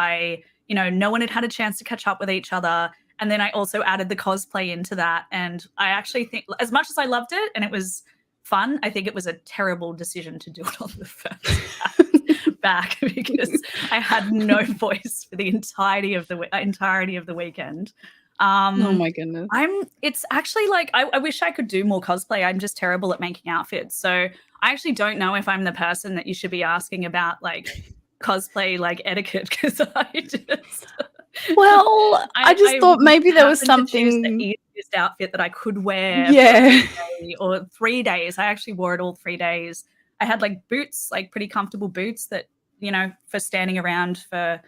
no one had had a chance to catch up with each other. And then I also added the cosplay into that. And I actually think, as much as I loved it and it was fun, I think it was a terrible decision to do it on the first back because I had no voice for the entirety of the weekend. Oh my goodness. It's actually like, I wish I could do more cosplay. I'm just terrible at making outfits. So I actually don't know if I'm the person that you should be asking about like cosplay like etiquette, because I just thought maybe there was something, the easiest outfit that I could wear or 3 days. I actually wore it all 3 days. I had like boots, like pretty comfortable boots that for standing around for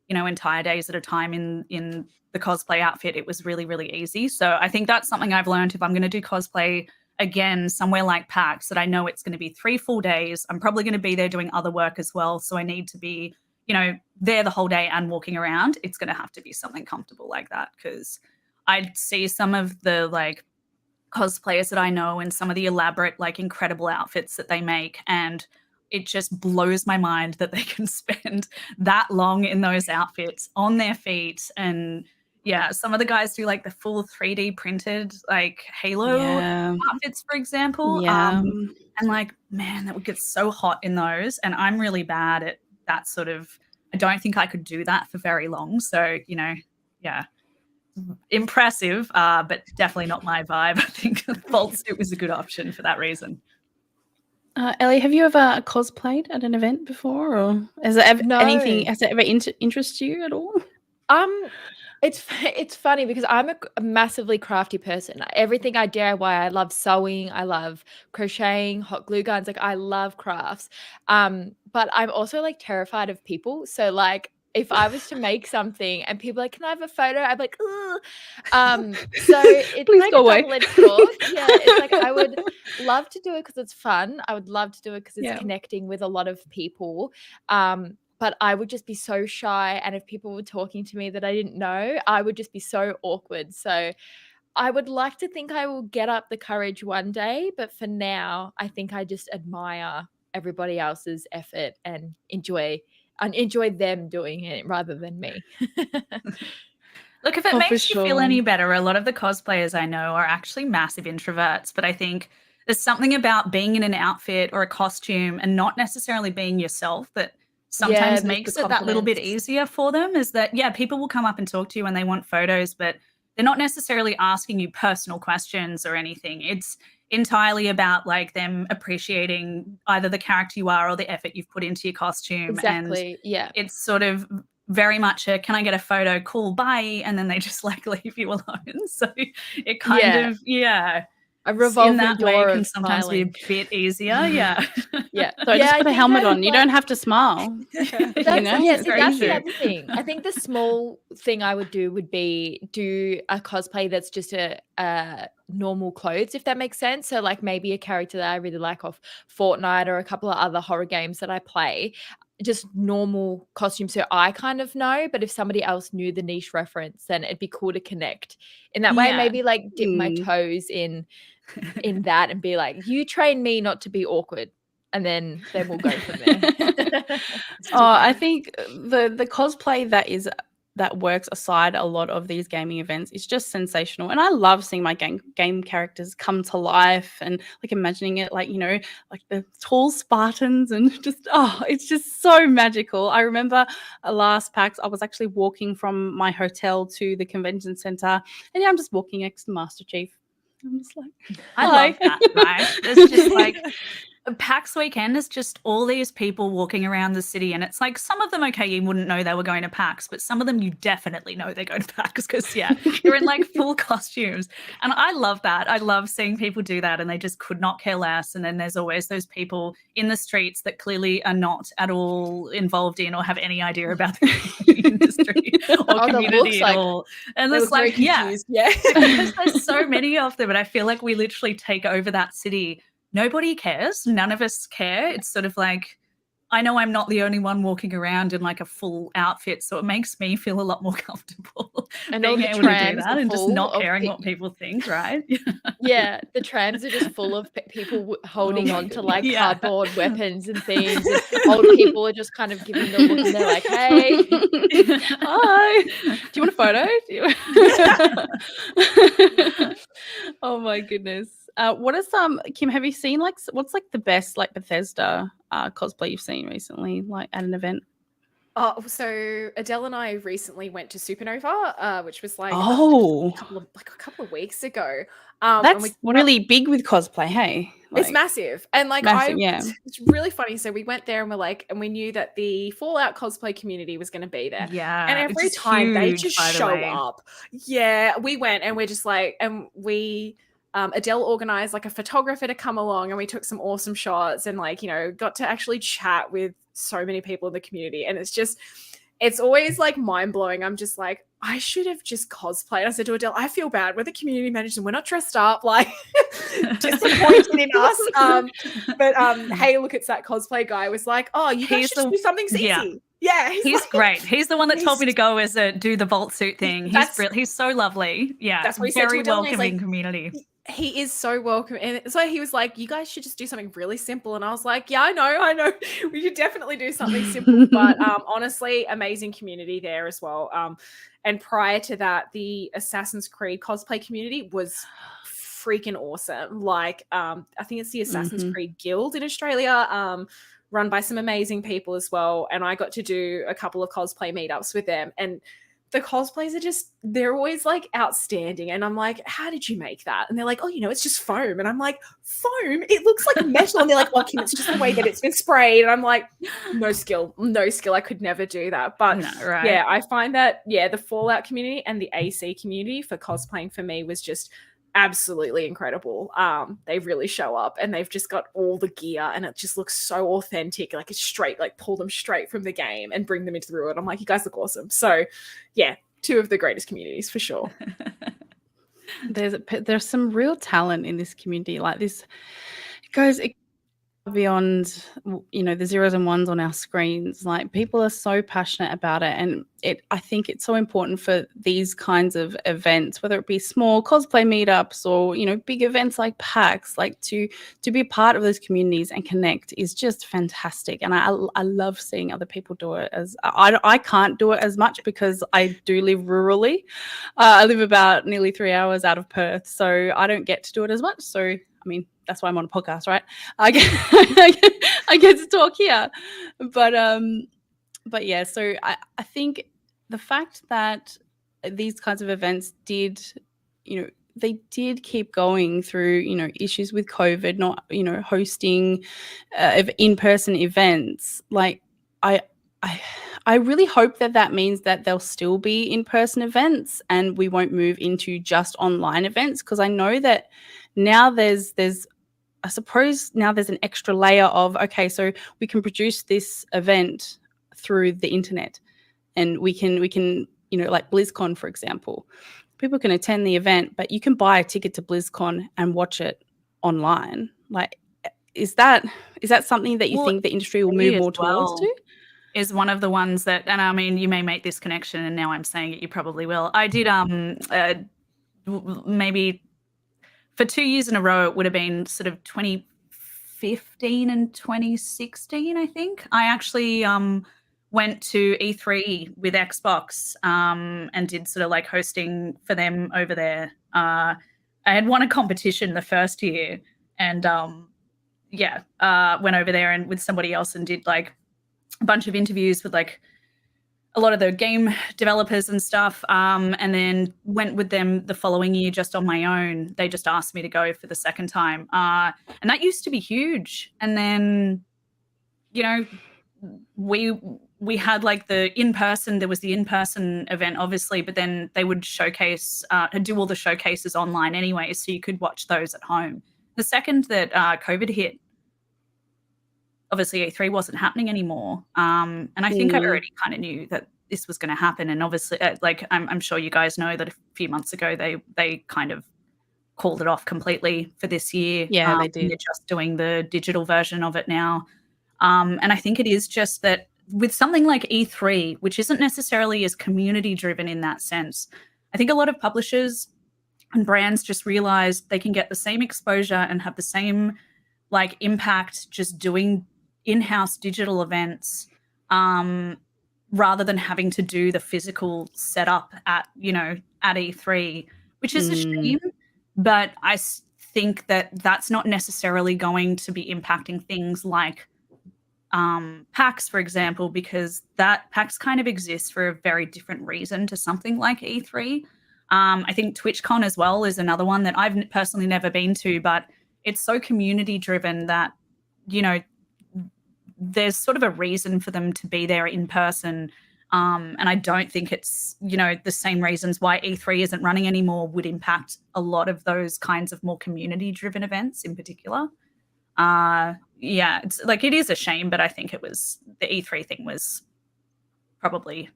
entire days at a time in the cosplay outfit. It was really, really easy. So I think that's something I've learned if I'm going to do cosplay again somewhere like PAX, that I know it's going to be 3 full days. I'm probably going to be there doing other work as well, so I need to be there the whole day and walking around. It's going to have to be something comfortable like that, because I see some of the like cosplayers that I know and some of the elaborate like incredible outfits that they make, and it just blows my mind that they can spend that long in those outfits on their feet. And yeah, some of the guys do like the full 3D printed like Halo outfits, for example. And like, man, that would get so hot in those. And I'm really bad at that sort of, I don't think I could do that for very long. So, yeah, impressive, but definitely not my vibe. I think the vault suit was a good option for that reason. Ellie, have you ever cosplayed at an event before, or has it ever interested you at all? It's funny because I'm a massively crafty person. Everything I DIY, I love sewing, I love crocheting, hot glue guns. Like I love crafts. But I'm also like terrified of people. So like if I was to make something and people are like, can I have a photo? I'd be like, ugh. So it's Please like go a away. double-edged sword. Yeah, it's like I would love to do it because it's fun. I would love to do it because it's connecting with a lot of people. But I would just be so shy. And if people were talking to me that I didn't know, I would just be so awkward. So I would like to think I will get up the courage one day. But for now, I think I just admire everybody else's effort and enjoy them doing it rather than me. Look, if it makes you feel any better, a lot of the cosplayers I know are actually massive introverts. But I think there's something about being in an outfit or a costume and not necessarily being yourself that sometimes makes it that little bit easier for them. Is that, people will come up and talk to you when they want photos, but they're not necessarily asking you personal questions or anything. It's entirely about like them appreciating either the character you are or the effort you've put into your costume. Exactly. And it's sort of very much a, can I get a photo? Cool, bye. And then they just like leave you alone. So it kind of, a revolving in that way door can of sometimes smiling. be a bit easier. Yeah. So just put a helmet on. You don't have to smile. That's, that's the other thing. I think the small thing I would do would be do a cosplay that's just a normal clothes, if that makes sense. So like maybe a character that I really like off Fortnite or a couple of other horror games that I play, just normal costume, so I kind of know. But if somebody else knew the niche reference, then it'd be cool to connect in that way. Maybe like dip my toes in that and be like, you train me not to be awkward, and then we'll go from there. I think the cosplay that works aside a lot of these gaming events is just sensational, and I love seeing my game characters come to life and like imagining it like, you know, like the tall Spartans, and just it's just so magical. I remember last PAX I was actually walking from my hotel to the convention center, and I'm just walking next to Master Chief. I'm just like, I love that, right? It's just like PAX weekend is just all these people walking around the city, and it's like some of them, okay, you wouldn't know they were going to PAX, but some of them you definitely know they're going to PAX because they're in like full costumes. And I love that. I love seeing people do that, and they just could not care less. And then there's always those people in the streets that clearly are not at all involved in or have any idea about the industry or community at all. And it's like, because there's so many of them, and I feel like we literally take over that city. Nobody cares. None of us care. It's sort of like, I know I'm not the only one walking around in like a full outfit, so it makes me feel a lot more comfortable and being able to do that and just not caring what people think, right? The trams are just full of people holding on to like cardboard weapons and things. And old people are just kind of giving the look, and they're like, "Hey, hi, do you want a photo?" Oh my goodness. What are some, Kim, have you seen like, what's like the best like Bethesda cosplay you've seen recently, like at an event? Oh, so Adele and I recently went to Supernova, which was like a couple of weeks ago. That's really big with cosplay, hey? Like, it's massive. And like it's really funny. So we went there and we're like, and we knew that the Fallout cosplay community was going to be there. Yeah. And every time they just show up. Yeah, we went and we're just like, and we Adele organized like a photographer to come along, and we took some awesome shots and like, you know, got to actually chat with so many people in the community. And it's always like mind blowing. I'm just like, I should have just cosplayed. I said to Adele, I feel bad. We're the community managers and we're not dressed up, like disappointed in us. But hey, look, it's that cosplay guy was like, oh, you guys should do something easy. Yeah, he's like, great. He's the one that told me to go as do the vault suit thing. He's so lovely. Yeah, that's what he said to Adele. Welcoming community. He is so welcome. And so he was like, you guys should just do something really simple. And I was like, yeah, I know. We should definitely do something simple. But honestly, amazing community there as well. And prior to that, the Assassin's Creed cosplay community was freaking awesome. Like, I think it's the Assassin's Creed Guild in Australia, run by some amazing people as well. And I got to do a couple of cosplay meetups with them. And the cosplays are they're always like outstanding. And I'm like, how did you make that? And they're like, oh, you know, it's just foam. And I'm like, foam? It looks like metal. And they're like, well, Kim, it's just the way that it's been sprayed. And I'm like, no skill. I could never do that. But yeah, I find that, the Fallout community and the AC community for cosplaying for me was just absolutely incredible. They really show up, and they've just got all the gear, and it just looks so authentic. Like it's straight, like pull them straight from the game and bring them into the world. I'm like, you guys look awesome. So yeah, two of the greatest communities for sure. There's some real talent in this community. Like this, it goes beyond, you know, the zeros and ones on our screens. Like people are so passionate about it, and I think it's so important for these kinds of events, whether it be small cosplay meetups or, you know, big events like PAX, like to be a part of those communities and connect is just fantastic. And I love seeing other people do it. As I can't do it as much because I do live rurally. I live about nearly 3 hours out of Perth, so I don't get to do it as much. So I mean, that's why I'm on a podcast, right? I get to talk here. But yeah, so I think the fact that these kinds of events did, you know, they did keep going through, issues with COVID, not, hosting in-person events. Like, I really hope that means that there'll still be in-person events and we won't move into just online events, because I know that now there's I suppose now there's an extra layer of, okay, so we can produce this event through the internet, and we can like BlizzCon, for example. People can attend the event, but you can buy a ticket to BlizzCon and watch it online. Like, is that something that you think the industry will move more towards to? Is one of the ones that, and I mean, you may make this connection, and now I'm saying it, you probably will. I did maybe for 2 years in a row, it would have been sort of 2015 and 2016, I think. I actually went to E3 with Xbox and did sort of like hosting for them over there. I had won a competition the first year, and went over there and with somebody else and did like a bunch of interviews with like a lot of the game developers and stuff, and then went with them the following year just on my own. They just asked me to go for the second time, and that used to be huge. And then, we had like the in-person, there was the in-person event, obviously, but then they would showcase, do all the showcases online anyway, so you could watch those at home. The second that COVID hit, obviously E3 wasn't happening anymore. And I think I already kind of knew that this was going to happen. And obviously, I'm sure you guys know that a few months ago, they kind of called it off completely for this year. Yeah, they did. They're just doing the digital version of it now. And I think it is just that with something like E3, which isn't necessarily as community driven in that sense, I think a lot of publishers and brands just realized they can get the same exposure and have the same like impact just doing in-house digital events rather than having to do the physical setup at E3, which is a shame. But I think that that's not necessarily going to be impacting things like PAX, for example, because that PAX kind of exists for a very different reason to something like E3. I think TwitchCon as well is another one that I've personally never been to, but it's so community driven that, there's sort of a reason for them to be there in person. And I don't think it's, the same reasons why E3 isn't running anymore would impact a lot of those kinds of more community driven events in particular. It's like, it is a shame, but I think the E3 thing was probably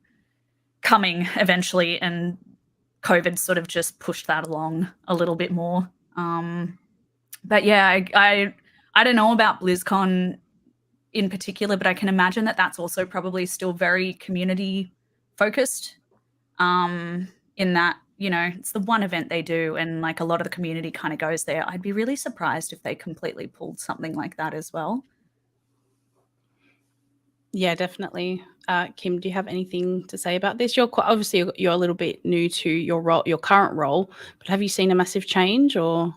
coming eventually, and COVID sort of just pushed that along a little bit more. But yeah, I don't know about BlizzCon in particular, but I can imagine that that's also probably still very community focused, in that, it's the one event they do, and like a lot of the community kind of goes there. I'd be really surprised if they completely pulled something like that as well. Yeah, definitely. Kim, do you have anything to say about this? Obviously you're a little bit new to your role, your current role, but have you seen a massive change or?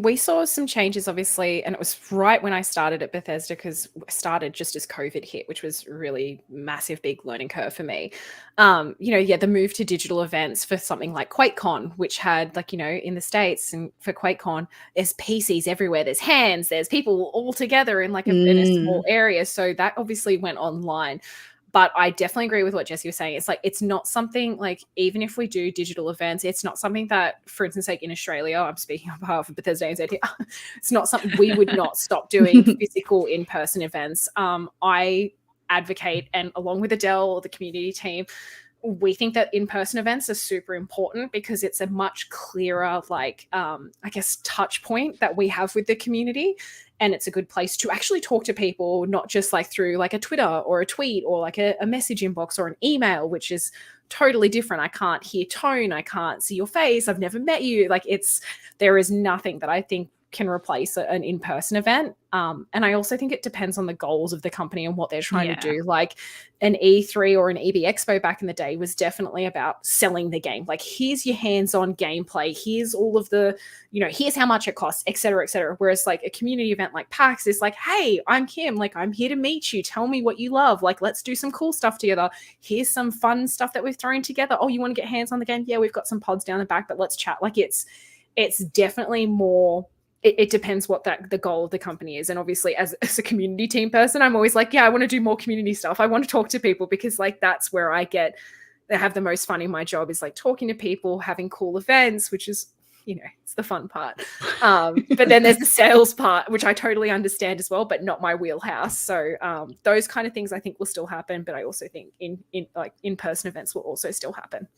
We saw some changes, obviously, and it was right when I started at Bethesda, because I started just as COVID hit, which was really massive, big learning curve for me. The move to digital events for something like QuakeCon, which had in the States, and for QuakeCon, there's PCs everywhere, there's hands, there's people all together in in a small area. So that obviously went online. But I definitely agree with what Jessie was saying. It's like, it's not something like, even if we do digital events, it's not something that, for instance, like in Australia, I'm speaking on behalf of Bethesda ANZ here, it's not something we would not stop doing physical in-person events. I advocate, and along with Adele, the community team, we think that in-person events are super important because it's a much clearer, touch point that we have with the community. And it's a good place to actually talk to people, not just like through like a Twitter or a tweet or like a message inbox or an email, which is totally different. I can't hear tone. I can't see your face. I've never met you. There is nothing that I think can replace an in-person event. And I also think it depends on the goals of the company and what they're trying to do. Like an E3 or an EB Expo back in the day was definitely about selling the game. Like, here's your hands-on gameplay. Here's all of the, here's how much it costs, et cetera, et cetera. Whereas like a community event like PAX is like, hey, I'm Kim. Like, I'm here to meet you. Tell me what you love. Like, let's do some cool stuff together. Here's some fun stuff that we've thrown together. Oh, you want to get hands on the game? Yeah, we've got some pods down the back, but let's chat. Like, it's definitely more, it depends what the goal of the company is. And obviously as a community team person, I'm always like, yeah, I want to do more community stuff. I want to talk to people, because like that's where I have the most fun in my job, is like talking to people, having cool events, which is, it's the fun part. But then there's the sales part, which I totally understand as well, but not my wheelhouse. So those kind of things I think will still happen. But I also think in-person events will also still happen.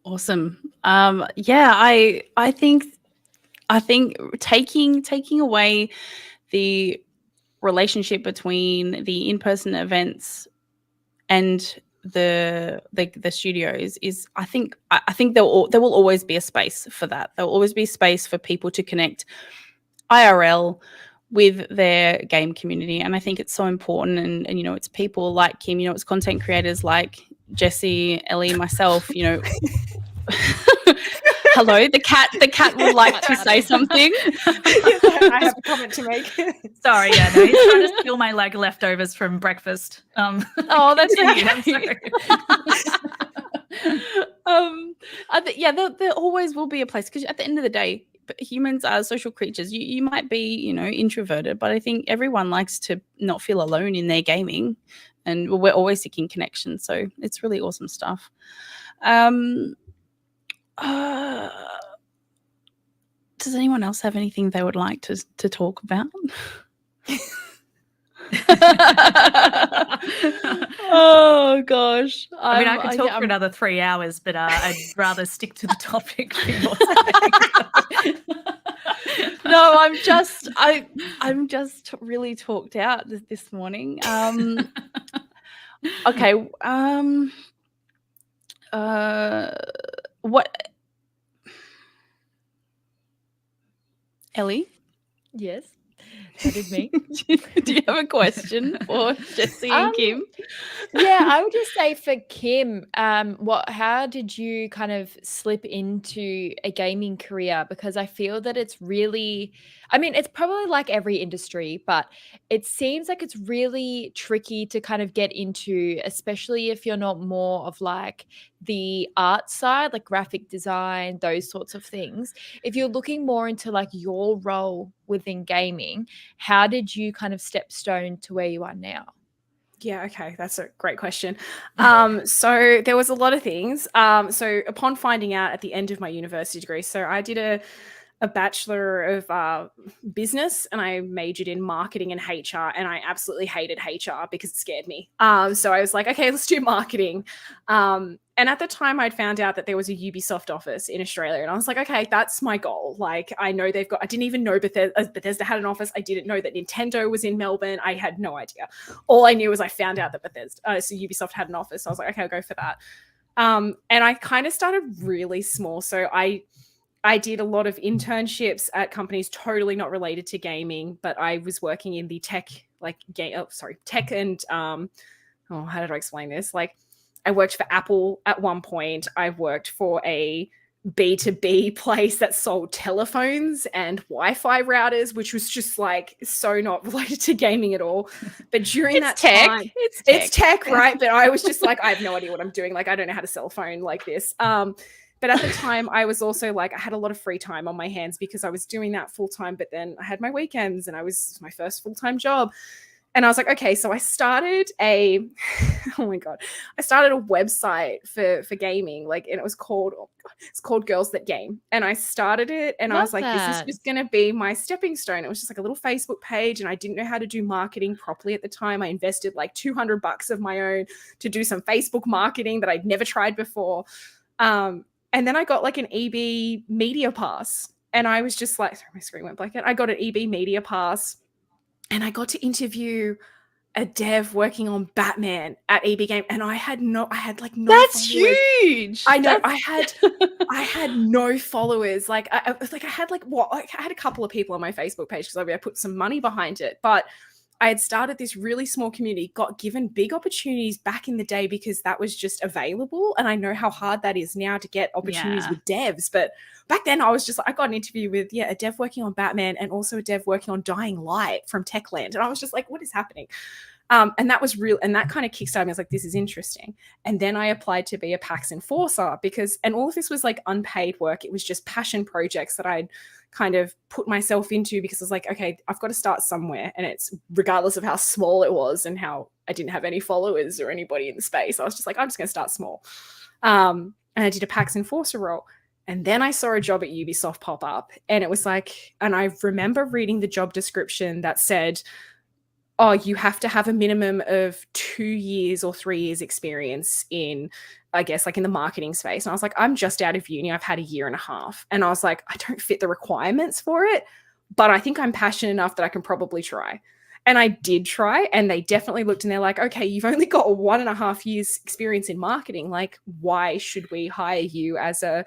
Awesome. Yeah, I think taking away the relationship between the in-person events and the studios is, I think there will always be a space for that. There will always be space for people to connect IRL with their game community, and I think it's so important. And it's people like Kim, it's content creators like Jessie, Ellie, myself, Hello, the cat would like to say something. I have a comment to make. Sorry, yeah, no, he's trying to steal my leftovers from breakfast. Oh, that's okay. I'm sorry. There always will be a place, because at the end of the day, humans are social creatures. You might be, introverted, but I think everyone likes to not feel alone in their gaming, and we're always seeking connection. So it's really awesome stuff. Does anyone else have anything they would like to talk about? Oh gosh, I mean, I could talk for another 3 hours, but I'd rather stick to the topic. No, I'm just really talked out this morning. Okay. What, Ellie? Yes, that is me. Do you have a question for Jessie and Kim? Yeah, I would just say for Kim, how did you kind of slip into a gaming career? Because I feel that it's really, it's probably like every industry, but it seems like it's really tricky to kind of get into, especially if you're not more of like the art side, like graphic design, those sorts of things. If you're looking more into like your role within gaming, how did you kind of step stone to where you are now? Yeah, okay, that's a great question. So there was a lot of things. So upon finding out at the end of my university degree, so I did a Bachelor of Business, and I majored in marketing and HR, and I absolutely hated HR because it scared me. So I was like, okay, let's do marketing. And at the time I'd found out that there was a Ubisoft office in Australia, and I was like, okay, that's my goal. Like, I know I didn't even know Bethesda had an office. I didn't know that Nintendo was in Melbourne. I had no idea. All I knew was I found out that so Ubisoft had an office. So I was like, okay, I'll go for that. And I kind of started really small. So I did a lot of internships at companies totally not related to gaming, but I was working in the tech and how did I explain this? Like, I worked for Apple at one point. I worked for a B2B place that sold telephones and Wi-Fi routers, which was just like so not related to gaming at all. But during that time, it's tech, right? But I was just like, I have no idea what I'm doing. Like, I don't know how to sell a phone like this. But at the time, I was also like, I had a lot of free time on my hands because I was doing that full time. But then I had my weekends, and I was my first full-time job. And I was like, okay, so I started a website for gaming, like, and it's called Girls That Game. And I started it, and I was like, this is just going to be my stepping stone. It was just like a little Facebook page, and I didn't know how to do marketing properly at the time. I invested like $200 of my own to do some Facebook marketing that I'd never tried before. And then I got like an EB media pass, and I was just like, sorry, my screen went blank. I got an EB media pass, and I got to interview a dev working on Batman at EB Game, and I had like no That's followers. huge. I know. That's- I had no followers. Like I had I had a couple of people on my Facebook page because I put some money behind it, but I had started this really small community, got given big opportunities back in the day because that was just available. And I know how hard that is now to get opportunities with devs. But back then I was just like, I got an interview with, a dev working on Batman and also a dev working on Dying Light from Techland. And I was just like, what is happening? And that was real. And that kind of kickstarted me. I was like, this is interesting. And then I applied to be a PAX enforcer and all of this was like unpaid work. It was just passion projects that I'd kind of put myself into because I was like, okay, I've got to start somewhere. And it's regardless of how small it was and how I didn't have any followers or anybody in the space. I was just like, I'm just going to start small. And I did a PAX enforcer role. And then I saw a job at Ubisoft pop up and it was like, and I remember reading the job description that said, oh, you have to have a minimum of 2 years or 3 years experience in, I guess, like in the marketing space. And I was like, I'm just out of uni. I've had a year and a half. And I was like, I don't fit the requirements for it, but I think I'm passionate enough that I can probably try. And I did try, and they definitely looked and they're like, okay, you've only got 1.5 years experience in marketing. Like, why should we hire you as I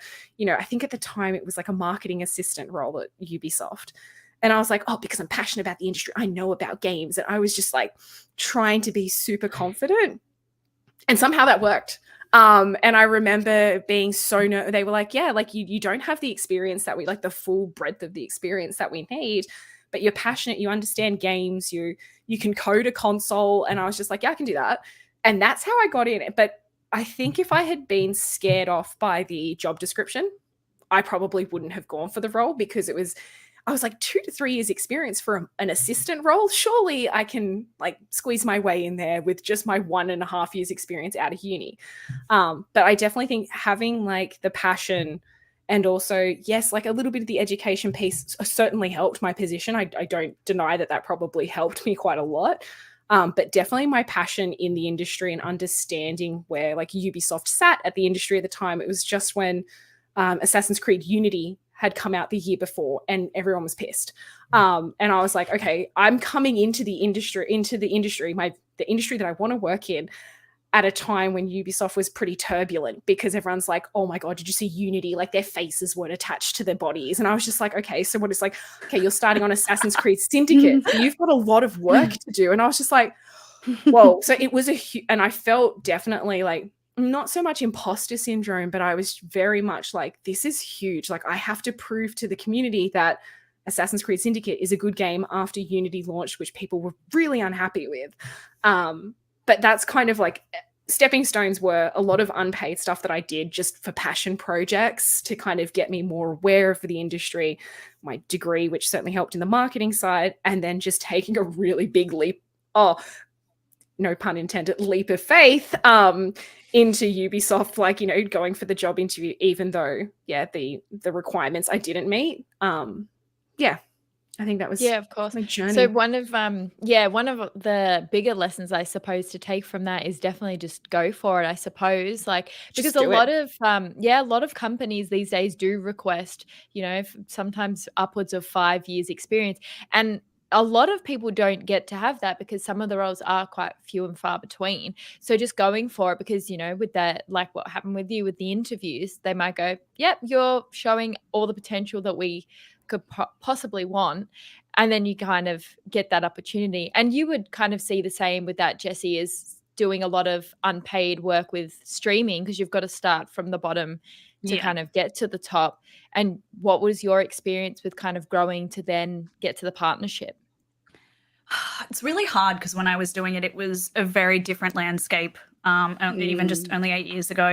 think at the time it was like a marketing assistant role at Ubisoft. And I was like, oh, because I'm passionate about the industry. I know about games. And I was just like trying to be super confident. And somehow that worked. And I remember being so they were like, yeah, like you don't have the experience that we like, the full breadth of the experience that we need, but you're passionate, you understand games, you can code a console. And I was just like, yeah, I can do that. And that's how I got in it. But I think if I had been scared off by the job description, I probably wouldn't have gone for the role because I was like 2 to 3 years experience for an assistant role. Surely I can like squeeze my way in there with just my 1.5 years experience out of uni. But I definitely think having like the passion and also, yes, like a little bit of the education piece certainly helped my position. I don't deny that probably helped me quite a lot. But definitely my passion in the industry and understanding where like Ubisoft sat at the industry at the time. It was just when Assassin's Creed Unity had come out the year before and everyone was pissed. And I was like, okay, I'm coming into the industry, the industry that I want to work in at a time when Ubisoft was pretty turbulent because everyone's like, oh my God, did you see Unity? Like their faces weren't attached to their bodies. And I was just like, okay, so what it's like, okay, you're starting on Assassin's Creed Syndicate. So you've got a lot of work to do. And I was just like, whoa. So it was and I felt definitely like, not so much imposter syndrome, but I was very much like, this is huge. Like I have to prove to the community that Assassin's Creed Syndicate is a good game after Unity launched, which people were really unhappy with. But that's kind of like stepping stones were a lot of unpaid stuff that I did just for passion projects to kind of get me more aware of the industry, my degree, which certainly helped in the marketing side, and then just taking a really big leap. Oh, no pun intended, leap of faith into Ubisoft, like, going for the job interview, even though, the requirements I didn't meet. I think that was of course my journey. So one of the bigger lessons I suppose to take from that is definitely just go for it, I suppose, like because a lot of companies these days do request, sometimes upwards of 5 years experience, and a lot of people don't get to have that because some of the roles are quite few and far between. So just going for it because, with that, like what happened with you with the interviews, they might go, yep, you're showing all the potential that we could possibly want. And then you kind of get that opportunity. And you would kind of see the same with that, Jessie, is doing a lot of unpaid work with streaming because you've got to start from the bottom to kind of get to the top. And what was your experience with kind of growing to then get to the partnership? It's really hard because when I was doing it, it was a very different landscape. Even just only 8 years ago,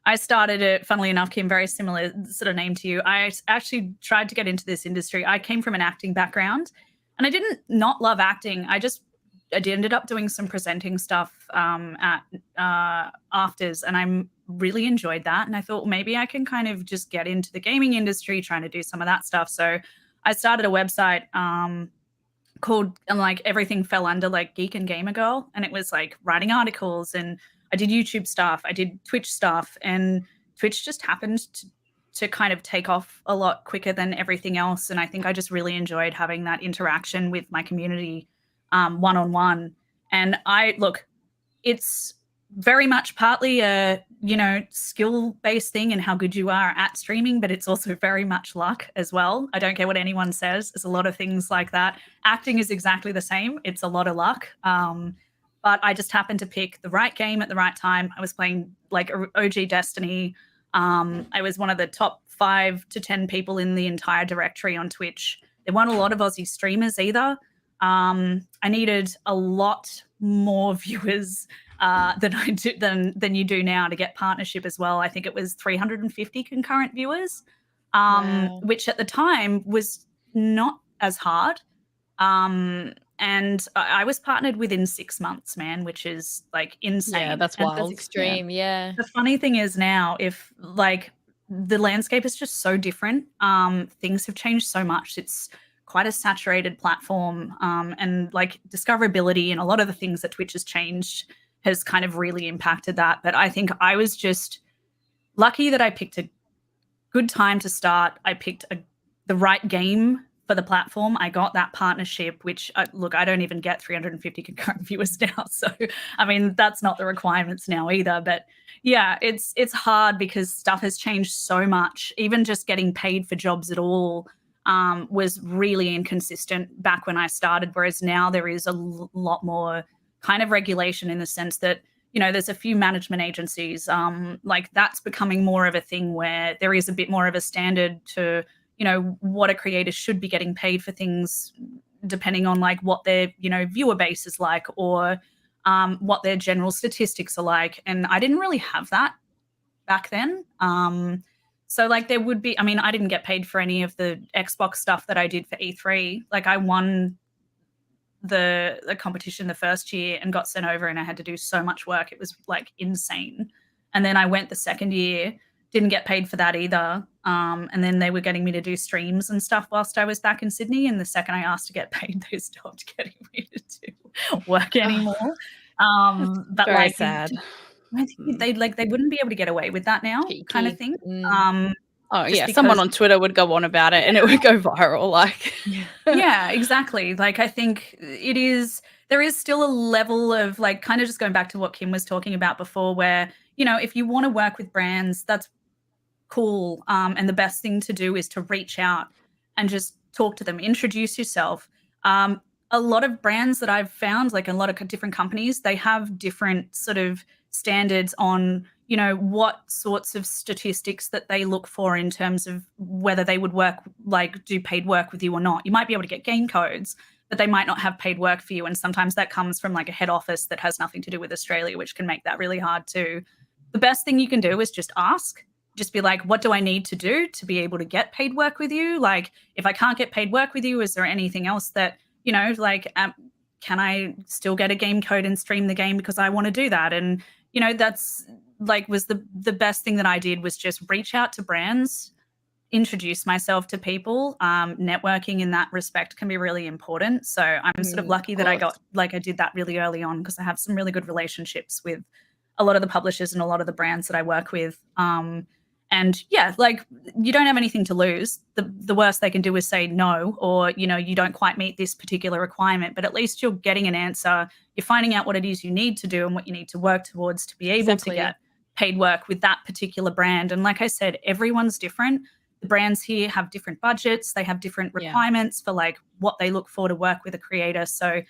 I started it, funnily enough, Kim, very similar sort of name to you. I actually tried to get into this industry. I came from an acting background and I didn't not love acting. I ended up doing some presenting stuff at afters, and I really enjoyed that. And I thought maybe I can kind of just get into the gaming industry, trying to do some of that stuff. So I started a website called, and like everything fell under like Geek and Gamer Girl. And it was like writing articles, and I did YouTube stuff, I did Twitch stuff, and Twitch just happened to kind of take off a lot quicker than everything else. And I think I just really enjoyed having that interaction with my community one-on-one. And it's very much partly a, skill-based thing and how good you are at streaming, but it's also very much luck as well. I don't care what anyone says. There's a lot of things like that. Acting is exactly the same. It's a lot of luck. But I just happened to pick the right game at the right time. I was playing like OG Destiny. I was one of the top 5 to 10 people in the entire directory on Twitch. There weren't a lot of Aussie streamers either. I needed a lot more viewers than you do now to get partnership as well. I think it was 350 concurrent viewers, Wow. which at the time was not as hard. And I was partnered within 6 months, man, which is like insane. Yeah, that's And wild. That's extreme. Yeah. the funny thing is now, if like the landscape is just so different, things have changed so much. It's quite a saturated platform, and like discoverability and a lot of the things that Twitch has changed has kind of really impacted that. But I think I was just lucky that I picked a good time to start. I picked the right game for the platform. I got that partnership, which I don't even get 350 concurrent viewers now. So, I mean, that's not the requirements now either. But yeah, it's hard because stuff has changed so much. Even just getting paid for jobs at all was really inconsistent back when I started, whereas now there is a lot more kind of regulation in the sense that, there's a few management agencies, like that's becoming more of a thing where there is a bit more of a standard to, what a creator should be getting paid for things depending on like what their, viewer base is like or what their general statistics are like. And I didn't really have that back then. So like there would be, I mean, I didn't get paid for any of the Xbox stuff that I did for E3. Like I won the competition the first year and got sent over and I had to do so much work. It was like insane. And then I went the second year, didn't get paid for that either. And then they were getting me to do streams and stuff whilst I was back in Sydney. And the second I asked to get paid, they stopped getting me to do work anymore. But Very like sad. I think they wouldn't be able to get away with that now, kind of thing. Oh just yeah, someone because- on Twitter would go on about it and it would go viral. Like, Yeah, exactly. Like I think there is still a level of like kind of just going back to what Kim was talking about before where, if you want to work with brands, that's cool. And the best thing to do is to reach out and just talk to them, introduce yourself. A lot of brands that I've found, like a lot of different companies, they have different sort of standards on, what sorts of statistics that they look for in terms of whether they would do paid work with you or not. You might be able to get game codes, but they might not have paid work for you. And sometimes that comes from like a head office that has nothing to do with Australia, which can make that really hard too. The best thing you can do is just ask. Just be like, what do I need to do to be able to get paid work with you? Like, if I can't get paid work with you, is there anything else that, can I still get a game code and stream the game because I want to do that? And, that's like was the best thing that I did was just reach out to brands, introduce myself to people. Networking in that respect can be really important. So I'm sort of lucky that I did that really early on because I have some really good relationships with a lot of the publishers and a lot of the brands that I work with. And yeah, like you don't have anything to lose. The worst they can do is say no, or, you don't quite meet this particular requirement, but at least you're getting an answer. You're finding out what it is you need to do and what you need to work towards to be able to get paid work with that particular brand. And like I said, everyone's different. The brands here have different budgets. They have different requirements for like what they look for to work with a creator. So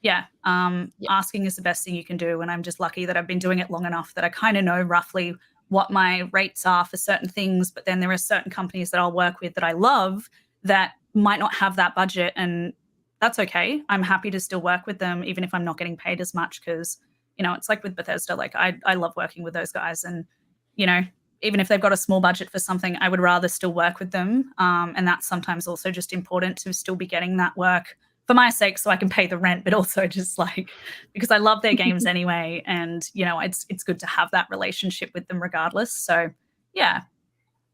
asking is the best thing you can do. And I'm just lucky that I've been doing it long enough that I kind of know roughly what my rates are for certain things. But then there are certain companies that I'll work with that I love that might not have that budget. And that's okay. I'm happy to still work with them, even if I'm not getting paid as much, because, it's like with Bethesda, like I love working with those guys. And, even if they've got a small budget for something, I would rather still work with them. And that's sometimes also just important to still be getting that work for my sake so I can pay the rent, but also just like because I love their games anyway. And, it's good to have that relationship with them regardless. So, yeah.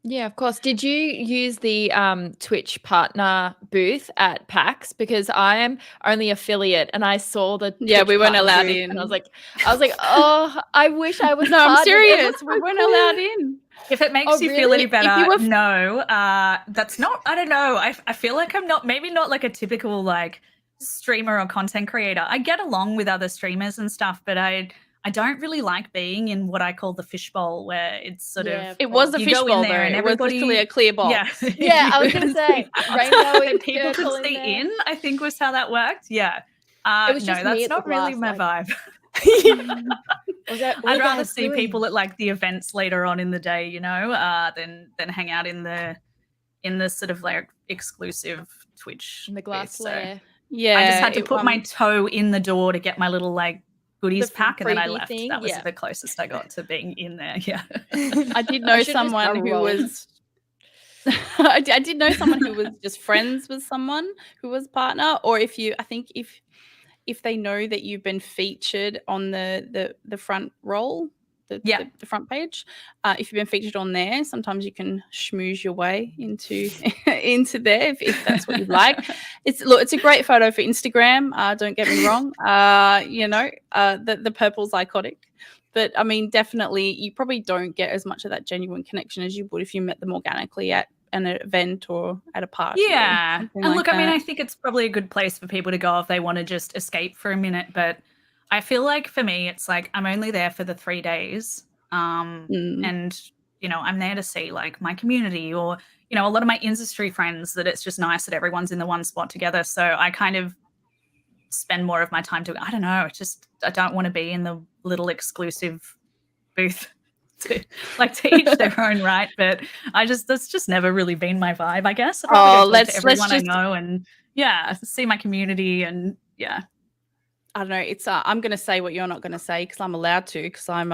Yeah, of course. Did you use the Twitch partner booth at PAX? Because I am only affiliate, and I saw the Twitch we weren't partner allowed booth, in. and I was like, oh, I wish I was. No, I'm partnered. serious. We weren't allowed in. If it makes you feel really? any better, If you were no, that's not. I don't know. I feel like I'm not. Maybe not like a typical like streamer or content creator. I get along with other streamers and stuff, but I don't really like being in what I call the fishbowl, where it's sort of It was the you go in fishbowl though. there and It was everybody literally a clear box. yeah Yeah, I was You gonna could say, see out. rainbowy And people could circle in see there. in, I think was how that worked. Yeah. It was No, just me that's at the not really glass, my like- vibe. I'd I'd rather see people at like the events later on in the day, you know, than hang out in the sort of like exclusive Twitch in the glass booth. So layer. Yeah. I just had to it, put my toe in the door to get my little like goodies The pack, and then I freebie left. thing, That was yeah. the closest I got to being in there. Yeah. I did I know should've just someone who rolled. was I did know someone who was just friends with someone who was partner, or I think if they know that you've been featured on the front roll, the front page, if you've been featured on there, sometimes you can schmooze your way into into there if that's what you like. It's a great photo for Instagram. Don't get me wrong. The purple's iconic. But I mean, definitely, you probably don't get as much of that genuine connection as you would if you met them organically at an event or at a party. Yeah. And like look, I mean, I think it's probably a good place for people to go if they want to just escape for a minute. But I feel like for me, it's like I'm only there for the 3 days. And, you know, I'm there to see like my community or, you know, a lot of my industry friends, that it's just nice that everyone's in the one spot together. So I kind of spend more of my time doing, I don't know, I don't want to be in the little exclusive booth. To each their own, right? But that's just never really been my vibe, I guess. I'd rather go talk to everyone I know and see my community and I don't know. It's I'm going to say what you're not going to say because I'm allowed to, because I'm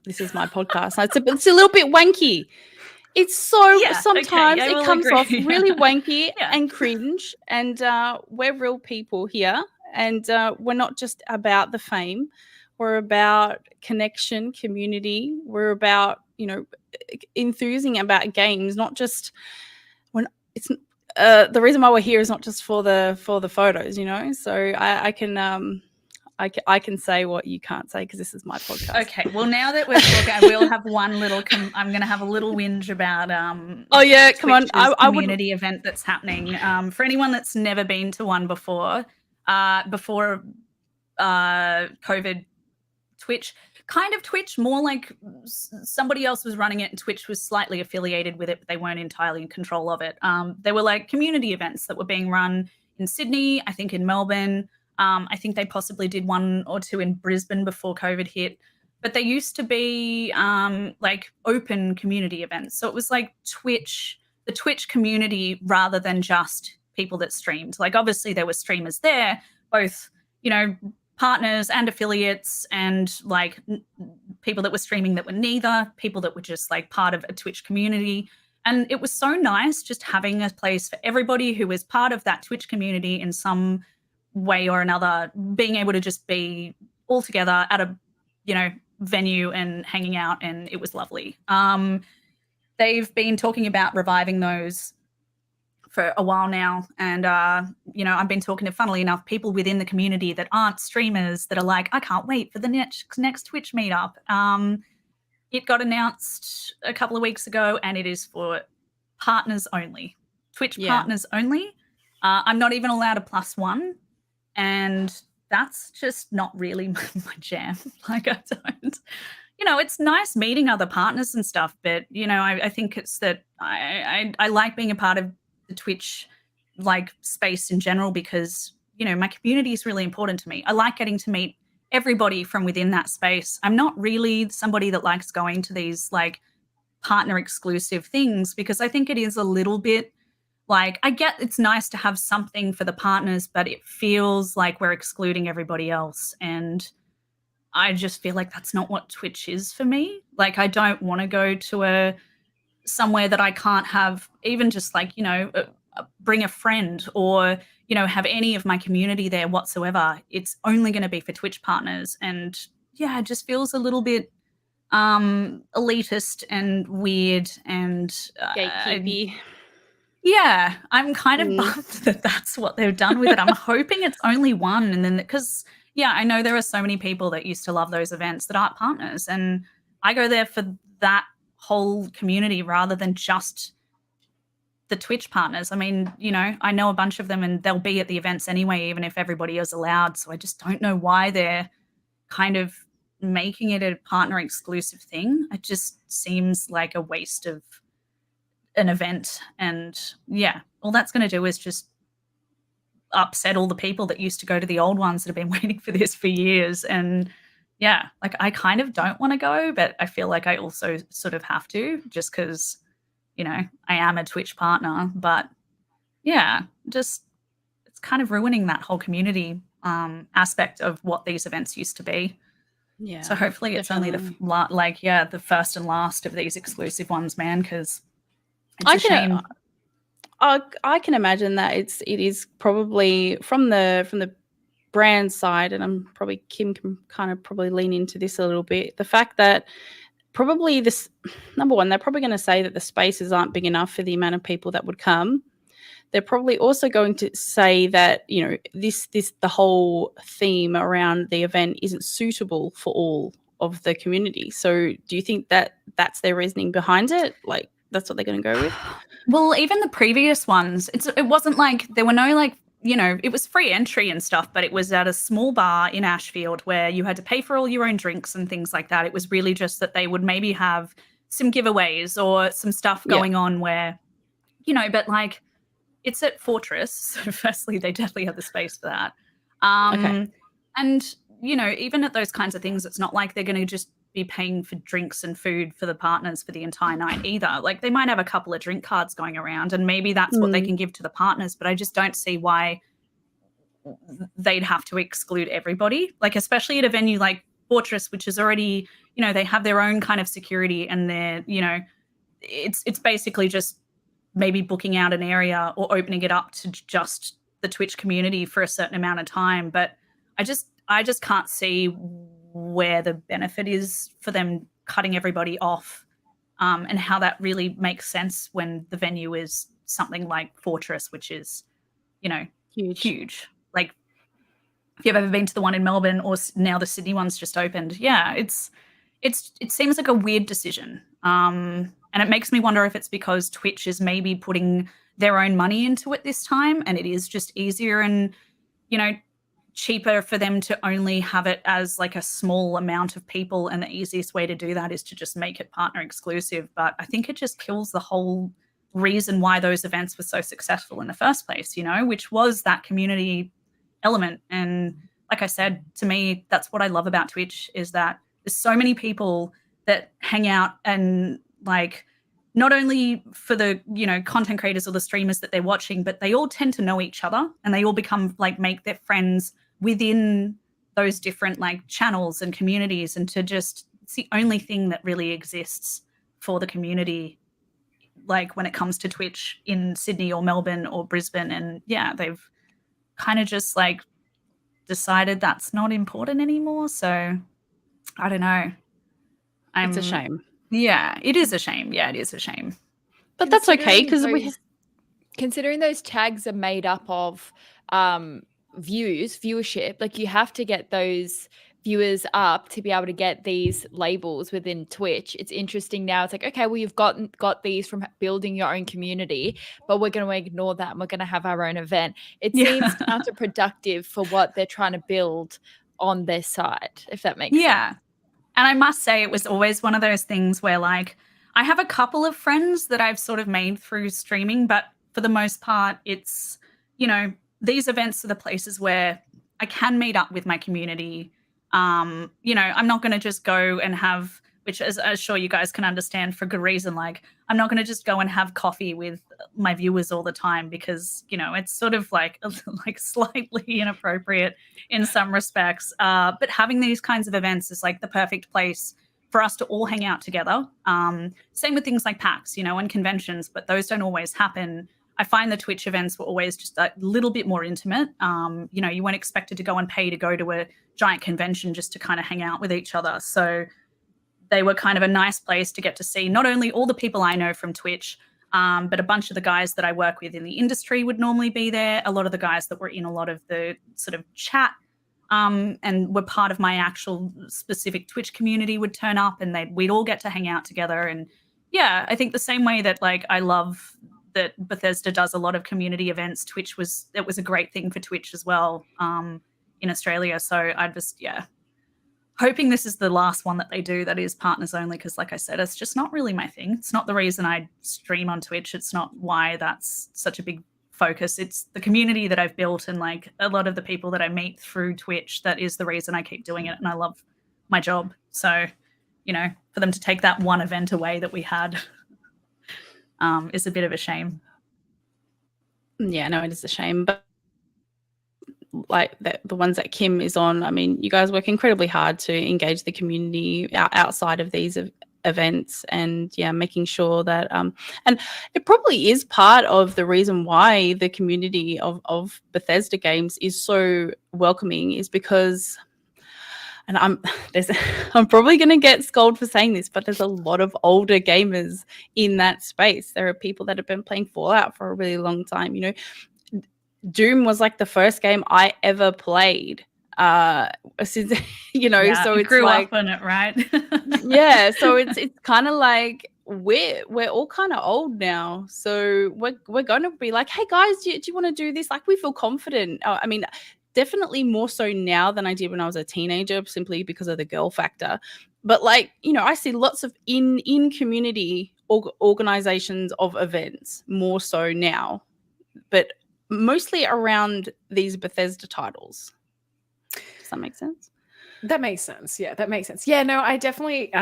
this is my podcast. So it's a little bit wanky. It's sometimes it comes off really wanky and cringe, and we're real people here, and we're not just about the fame. We're about connection, community. We're about, you know, enthusing about games, not just when it's the reason why we're here is not just for the photos, you know. So I can say what you can't say because this is my podcast. Okay, well, now that we're talking, we'll have one little. I'm going to have a little whinge about. Oh yeah, come on! I community event that's happening. For anyone that's never been to one before COVID. Twitch, more like somebody else was running it and Twitch was slightly affiliated with it, but they weren't entirely in control of it. There were like community events that were being run in Sydney, I think in Melbourne. I think they possibly did 1 or 2 in Brisbane before COVID hit, but they used to be like open community events. So it was like the Twitch community rather than just people that streamed. Like obviously there were streamers there, both, you know, partners and affiliates and like people that were streaming that were neither, people that were just like part of a Twitch community. And it was so nice just having a place for everybody who was part of that Twitch community in some way or another, being able to just be all together at a, you know, venue and hanging out, and it was lovely. They've been talking about reviving those for a while now, and you know, I've been talking to, funnily enough, people within the community that aren't streamers that are like, I can't wait for the next Twitch meetup. It got announced a couple of weeks ago, and it is for partners only, Twitch partners only. I'm not even allowed a +1, and that's just not really my jam. Like I don't, you know, it's nice meeting other partners and stuff, but you know, I think it's that I like being a part of the Twitch like space in general because, you know, my community is really important to me. I like getting to meet everybody from within that space. I'm not really somebody that likes going to these like partner exclusive things because I think it is a little bit like, I get it's nice to have something for the partners, but it feels like we're excluding everybody else. And I just feel like that's not what Twitch is for me. Like, I don't want to go to somewhere that I can't have even just like, you know, bring a friend or, you know, have any of my community there whatsoever. It's only going to be for Twitch partners. And yeah, it just feels a little bit elitist and weird and gatekeepy. Yeah, I'm kind of bummed that that's what they've done with it. I'm hoping it's only one. And then because, yeah, I know there are so many people that used to love those events that aren't partners. And I go there for that whole community rather than just the Twitch partners. I mean, you know, I know a bunch of them and they'll be at the events anyway, even if everybody is allowed. So I just don't know why they're kind of making it a partner exclusive thing. It just seems like a waste of an event. And yeah, all that's going to do is just upset all the people that used to go to the old ones that have been waiting for this for years. And yeah, like I kind of don't want to go, but I feel like I also sort of have to, just because, you know, I am a Twitch partner. But yeah, just it's kind of ruining that whole community aspect of what these events used to be. Yeah. So hopefully it's only the first and last of these exclusive ones, man, because it's a shame. I can imagine that it is probably from the brand side, and I'm probably Kim can kind of probably lean into this a little bit. The fact that probably this, number one, they're probably going to say that the spaces aren't big enough for the amount of people that would come. They're probably also going to say that, you know, the whole theme around the event isn't suitable for all of the community. So do you think that that's their reasoning behind it? Like that's what they're going to go with? Well, even the previous ones, it wasn't like there were no like, you know, it was free entry and stuff, but it was at a small bar in Ashfield where you had to pay for all your own drinks and things like that. It was really just that they would maybe have some giveaways or some stuff going on where, you know, but like it's at Fortress. So firstly, they definitely have the space for that. And, you know, even at those kinds of things, it's not like they're going to just be paying for drinks and food for the partners for the entire night either. Like they might have a couple of drink cards going around and maybe that's what they can give to the partners, but I just don't see why they'd have to exclude everybody. Like especially at a venue like Fortress, which is already, you know, they have their own kind of security and they're, you know, it's basically just maybe booking out an area or opening it up to just the Twitch community for a certain amount of time. But I just can't see where the benefit is for them cutting everybody off and how that really makes sense when the venue is something like Fortress, which is, you know, huge. Like if you've ever been to the one in Melbourne or now the Sydney one's just opened, yeah, it seems like a weird decision. And it makes me wonder if it's because Twitch is maybe putting their own money into it this time and it is just easier and, you know, cheaper for them to only have it as like a small amount of people, and the easiest way to do that is to just make it partner exclusive. But I think it just kills the whole reason why those events were so successful in the first place, you know, which was that community element. And like I said, to me, that's what I love about Twitch is that there's so many people that hang out and like not only for the, you know, content creators or the streamers that they're watching, but they all tend to know each other and they all become like make their friends within those different like channels and communities. And to just, it's the only thing that really exists for the community, like when it comes to Twitch in Sydney or Melbourne or Brisbane. And yeah, they've kind of just like decided that's not important anymore. So I don't know. It's a shame. Yeah, it is a shame. Yeah, it is a shame. But that's okay because considering those tags are made up of viewership, like you have to get those viewers up to be able to get these labels within Twitch. It's interesting now. It's like, okay, well, you've got these from building your own community, but we're going to ignore that and we're going to have our own event. It seems counterproductive for what they're trying to build on their side, if that makes sense. And I must say it was always one of those things where like I have a couple of friends that I've sort of made through streaming, but for the most part, it's, you know, these events are the places where I can meet up with my community. You know, I'm not going to just go and have, which as I'm sure you guys can understand for good reason, like I'm not going to just go and have coffee with my viewers all the time because, you know, it's sort of like slightly inappropriate in some respects. But having these kinds of events is like the perfect place for us to all hang out together. Same with things like PAX, you know, and conventions, but those don't always happen. I find the Twitch events were always just a little bit more intimate. You know, you weren't expected to go and pay to go to a giant convention just to kind of hang out with each other. So they were kind of a nice place to get to see not only all the people I know from Twitch, but a bunch of the guys that I work with in the industry would normally be there. A lot of the guys that were in a lot of the sort of chat and were part of my actual specific Twitch community would turn up and we'd all get to hang out together. And yeah, I think the same way that like I love that Bethesda does a lot of community events. It was a great thing for Twitch as well in Australia. So I just, hoping this is the last one that they do that is partners only, because like I said, it's just not really my thing. It's not the reason I stream on Twitch. It's not why that's such a big focus. It's the community that I've built and like a lot of the people that I meet through Twitch that is the reason I keep doing it, and I love my job. So, you know, for them to take that one event away that we had is a bit of a shame. Yeah, no, it is a shame. But like the ones that Kim is on, I mean, you guys work incredibly hard to engage the community outside of these events, and making sure that and it probably is part of the reason why the community of Bethesda games is so welcoming, is because, and I'm probably going to get scolded for saying this, but there's a lot of older gamers in that space. There are people that have been playing Fallout for a really long time. You know, Doom was like the first game I ever played. Since so it's grew like, up on it, right? So it's kind of like we're all kind of old now, so we're going to be like, hey guys, do you want to do this? Like, we feel confident. I mean, definitely more so now than I did when I was a teenager, simply because of the girl factor. But like, I see lots of in community organizations of events more so now, but mostly around these Bethesda titles. Does that make sense? That makes sense. Yeah, that makes sense. Yeah, no, I definitely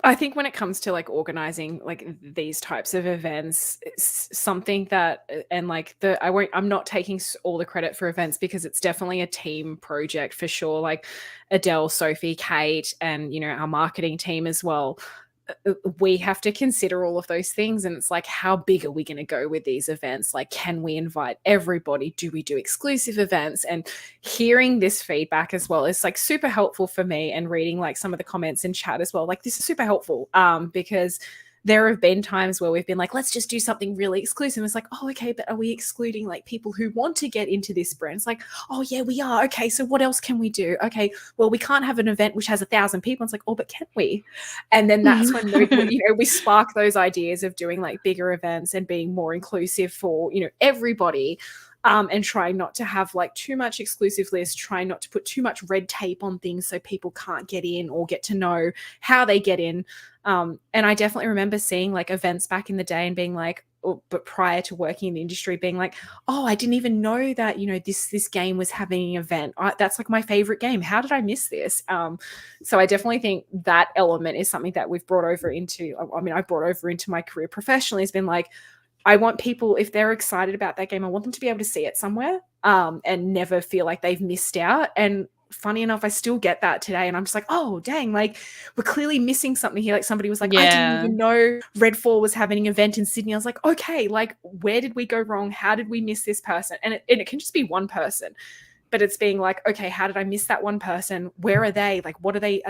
I think when it comes to like organizing like these types of events, it's something that, and like I'm not taking all the credit for events, because it's definitely a team project for sure. Like Adele, Sophie, Kate, and our marketing team as well. We have to consider all of those things, and it's like, how big are we going to go with these events? Like, can we invite everybody? Do we do exclusive events? And hearing this feedback as well is like super helpful for me, and reading like some of the comments in chat as well. Like, this is super helpful because there have been times where we've been like, let's just do something really exclusive. It's like, oh, okay, but are we excluding like people who want to get into this brand? It's like, oh yeah, we are. Okay, so what else can we do? Okay, well, we can't have an event which has 1,000 people. It's like, oh, but can we? And then that's when we spark those ideas of doing like bigger events and being more inclusive for everybody. And trying not to have like too much exclusive lists, trying not to put too much red tape on things so people can't get in or get to know how they get in. And I definitely remember seeing like events back in the day and being like, but prior to working in the industry, being like, oh, I didn't even know that, this game was having an event. That's like my favorite game. How did I miss this? So I definitely think that element is something that we've brought over into, I brought over into my career professionally. Has been like, I want people, if they're excited about that game, I want them to be able to see it somewhere and never feel like they've missed out. And funny enough, I still get that today. And I'm just like, oh, dang, like we're clearly missing something here. Like somebody was like, I didn't even know Redfall was having an event in Sydney. I was like, okay, like where did we go wrong? How did we miss this person? And it can just be one person. But it's being like, okay, how did I miss that one person? Where are they? Like, what are they?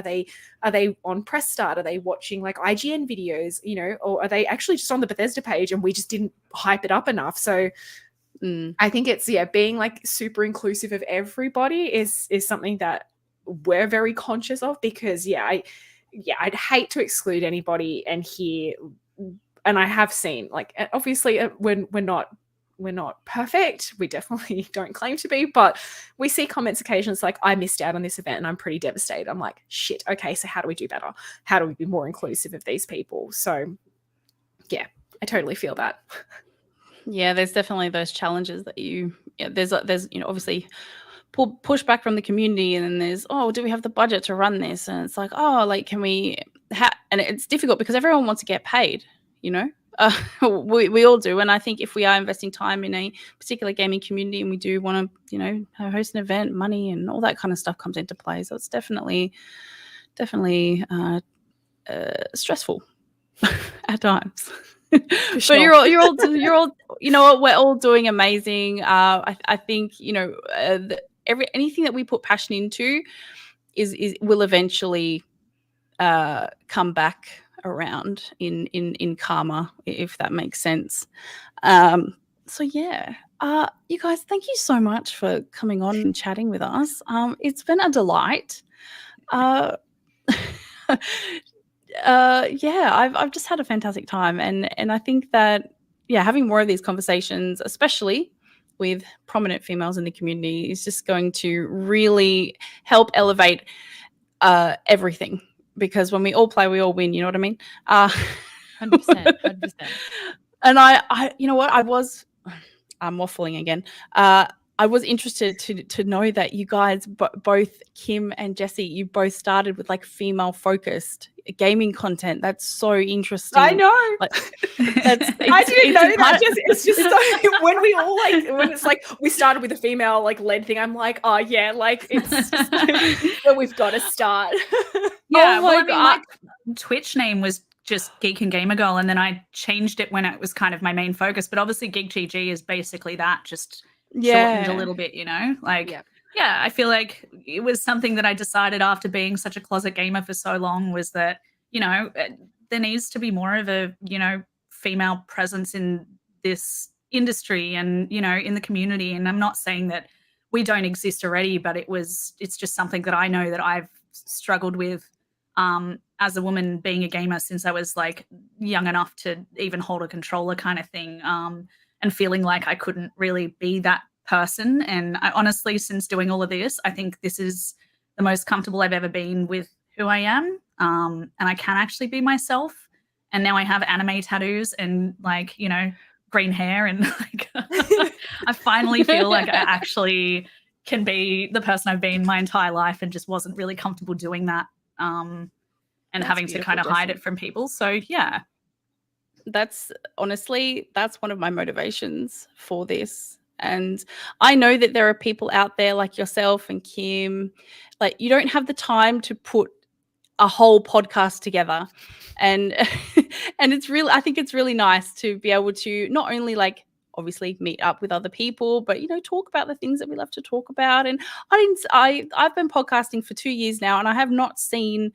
Are they on Press Start? Are they watching like IGN videos, or are they actually just on the Bethesda page and we just didn't hype it up enough? So I think it's, being like super inclusive of everybody is something that we're very conscious of, because I'd hate to exclude anybody. And I have seen, like, obviously when we're not perfect. We definitely don't claim to be, but we see comments occasionally. It's like, I missed out on this event and I'm pretty devastated. I'm like, shit, okay, so how do we do better? How do we be more inclusive of these people? So yeah, I totally feel that. Yeah, there's definitely those challenges that there's obviously pushback from the community, and then there's, oh, do we have the budget to run this? And it's like, oh, like, can we and it's difficult because everyone wants to get paid, we all do. And I think if we are investing time in a particular gaming community and we do want to, host an event, money and all that kind of stuff comes into play. So it's definitely stressful at times. Sure. But you're all, you know what, we're all doing amazing. I think, anything that we put passion into is will eventually come back around in karma, if that makes sense. So yeah, you guys, thank you so much for coming on and chatting with us. It's been a delight. I've just had a fantastic time, and I think that having more of these conversations, especially with prominent females in the community, is just going to really help elevate everything. Because when we all play, we all win. You know what I mean? 100%. And I, you know what? I'm waffling again. I was interested to know that you guys, both Kim and Jessie, you both started with like female focused gaming content. That's so interesting. I know. Like, I didn't know that. It's just so when we all when it's like we started with a female like led thing, I'm like, oh yeah, like it's just where we've got to start. Yeah, Oh well, my I mean, God. my Twitch name was just Geek and Gamer Girl, and then I changed it when it was kind of my main focus. But obviously, Geek GG is basically that, just shortened a little bit, you know? Like, yeah, I feel like it was something that I decided after being such a closet gamer for so long, was that, you know, there needs to be more of a, you know, female presence in this industry and, you know, in the community. And I'm not saying that we don't exist already, but it's just something that I know that I've struggled with as a woman being a gamer since I was like young enough to even hold a controller kind of thing, and feeling like I couldn't really be that person. And I honestly, since doing all of this, I think this is the most comfortable I've ever been with who I am. And I can actually be myself. And now I have anime tattoos and like, you know, green hair, and like I finally feel like I actually can be the person I've been my entire life and just wasn't really comfortable doing that. And That's having to kind of hide it from people. So yeah. That's honestly, that's one of my motivations for this. And I know that there are people out there like yourself and Kim, like you don't have the time to put a whole podcast together. And and it's really, I think it's really nice to be able to not only like obviously meet up with other people, but you know, talk about the things that we love to talk about. And I've been podcasting for 2 years now, and I have not seen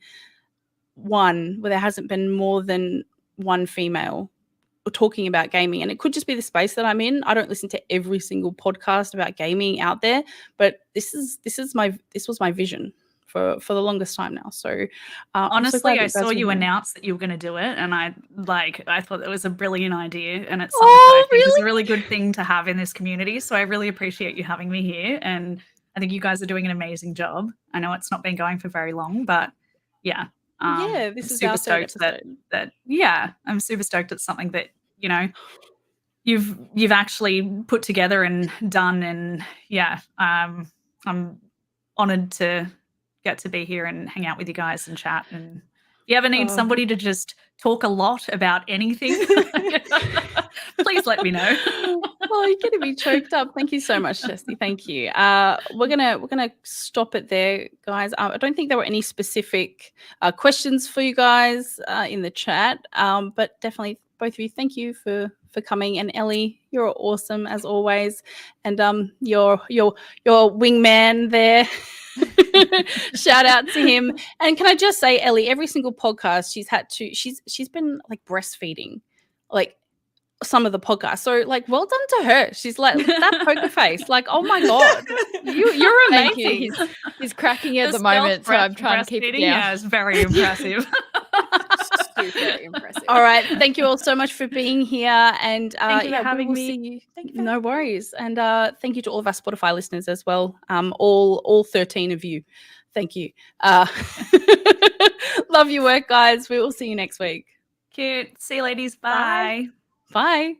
one where there hasn't been more than one female talking about gaming. And it could just be the space that I'm in. I don't listen to every single podcast about gaming out there, but this was my vision for the longest time now. So honestly, I saw you announce that you were going to do it, and I thought it was a brilliant idea, and it's something that I think is a really good thing to have in this community. So I really appreciate you having me here, and I think you guys are doing an amazing job. I know it's not been going for very long, but yeah. This is our third episode. I'm super stoked it's something that, you know, you've actually put together and done, and I'm honored to get to be here and hang out with you guys and chat. And if you ever need somebody to just talk a lot about anything, please let me know. Oh, you're getting me choked up. Thank you so much, Jessie. Thank you. We're gonna stop it there, guys. I don't think there were any specific questions for you guys in the chat, but definitely both of you, thank you for coming. And Ellie, you're awesome as always, and your wingman there. Shout out to him. And can I just say, Ellie, every single podcast she's been like breastfeeding, like some of the podcasts. So like, well done to her. She's like that poker face. Like, oh my God, you're amazing. He's cracking at the moment, so I'm trying to keep it down. Yeah, it's very impressive. Super impressive. All right, thank you all so much for being here, and thank you for having me. No worries, and thank you to all of our Spotify listeners as well. All 13 of you. Thank you. Love your work, guys. We will see you next week. Cute. See you, ladies. Bye. Bye.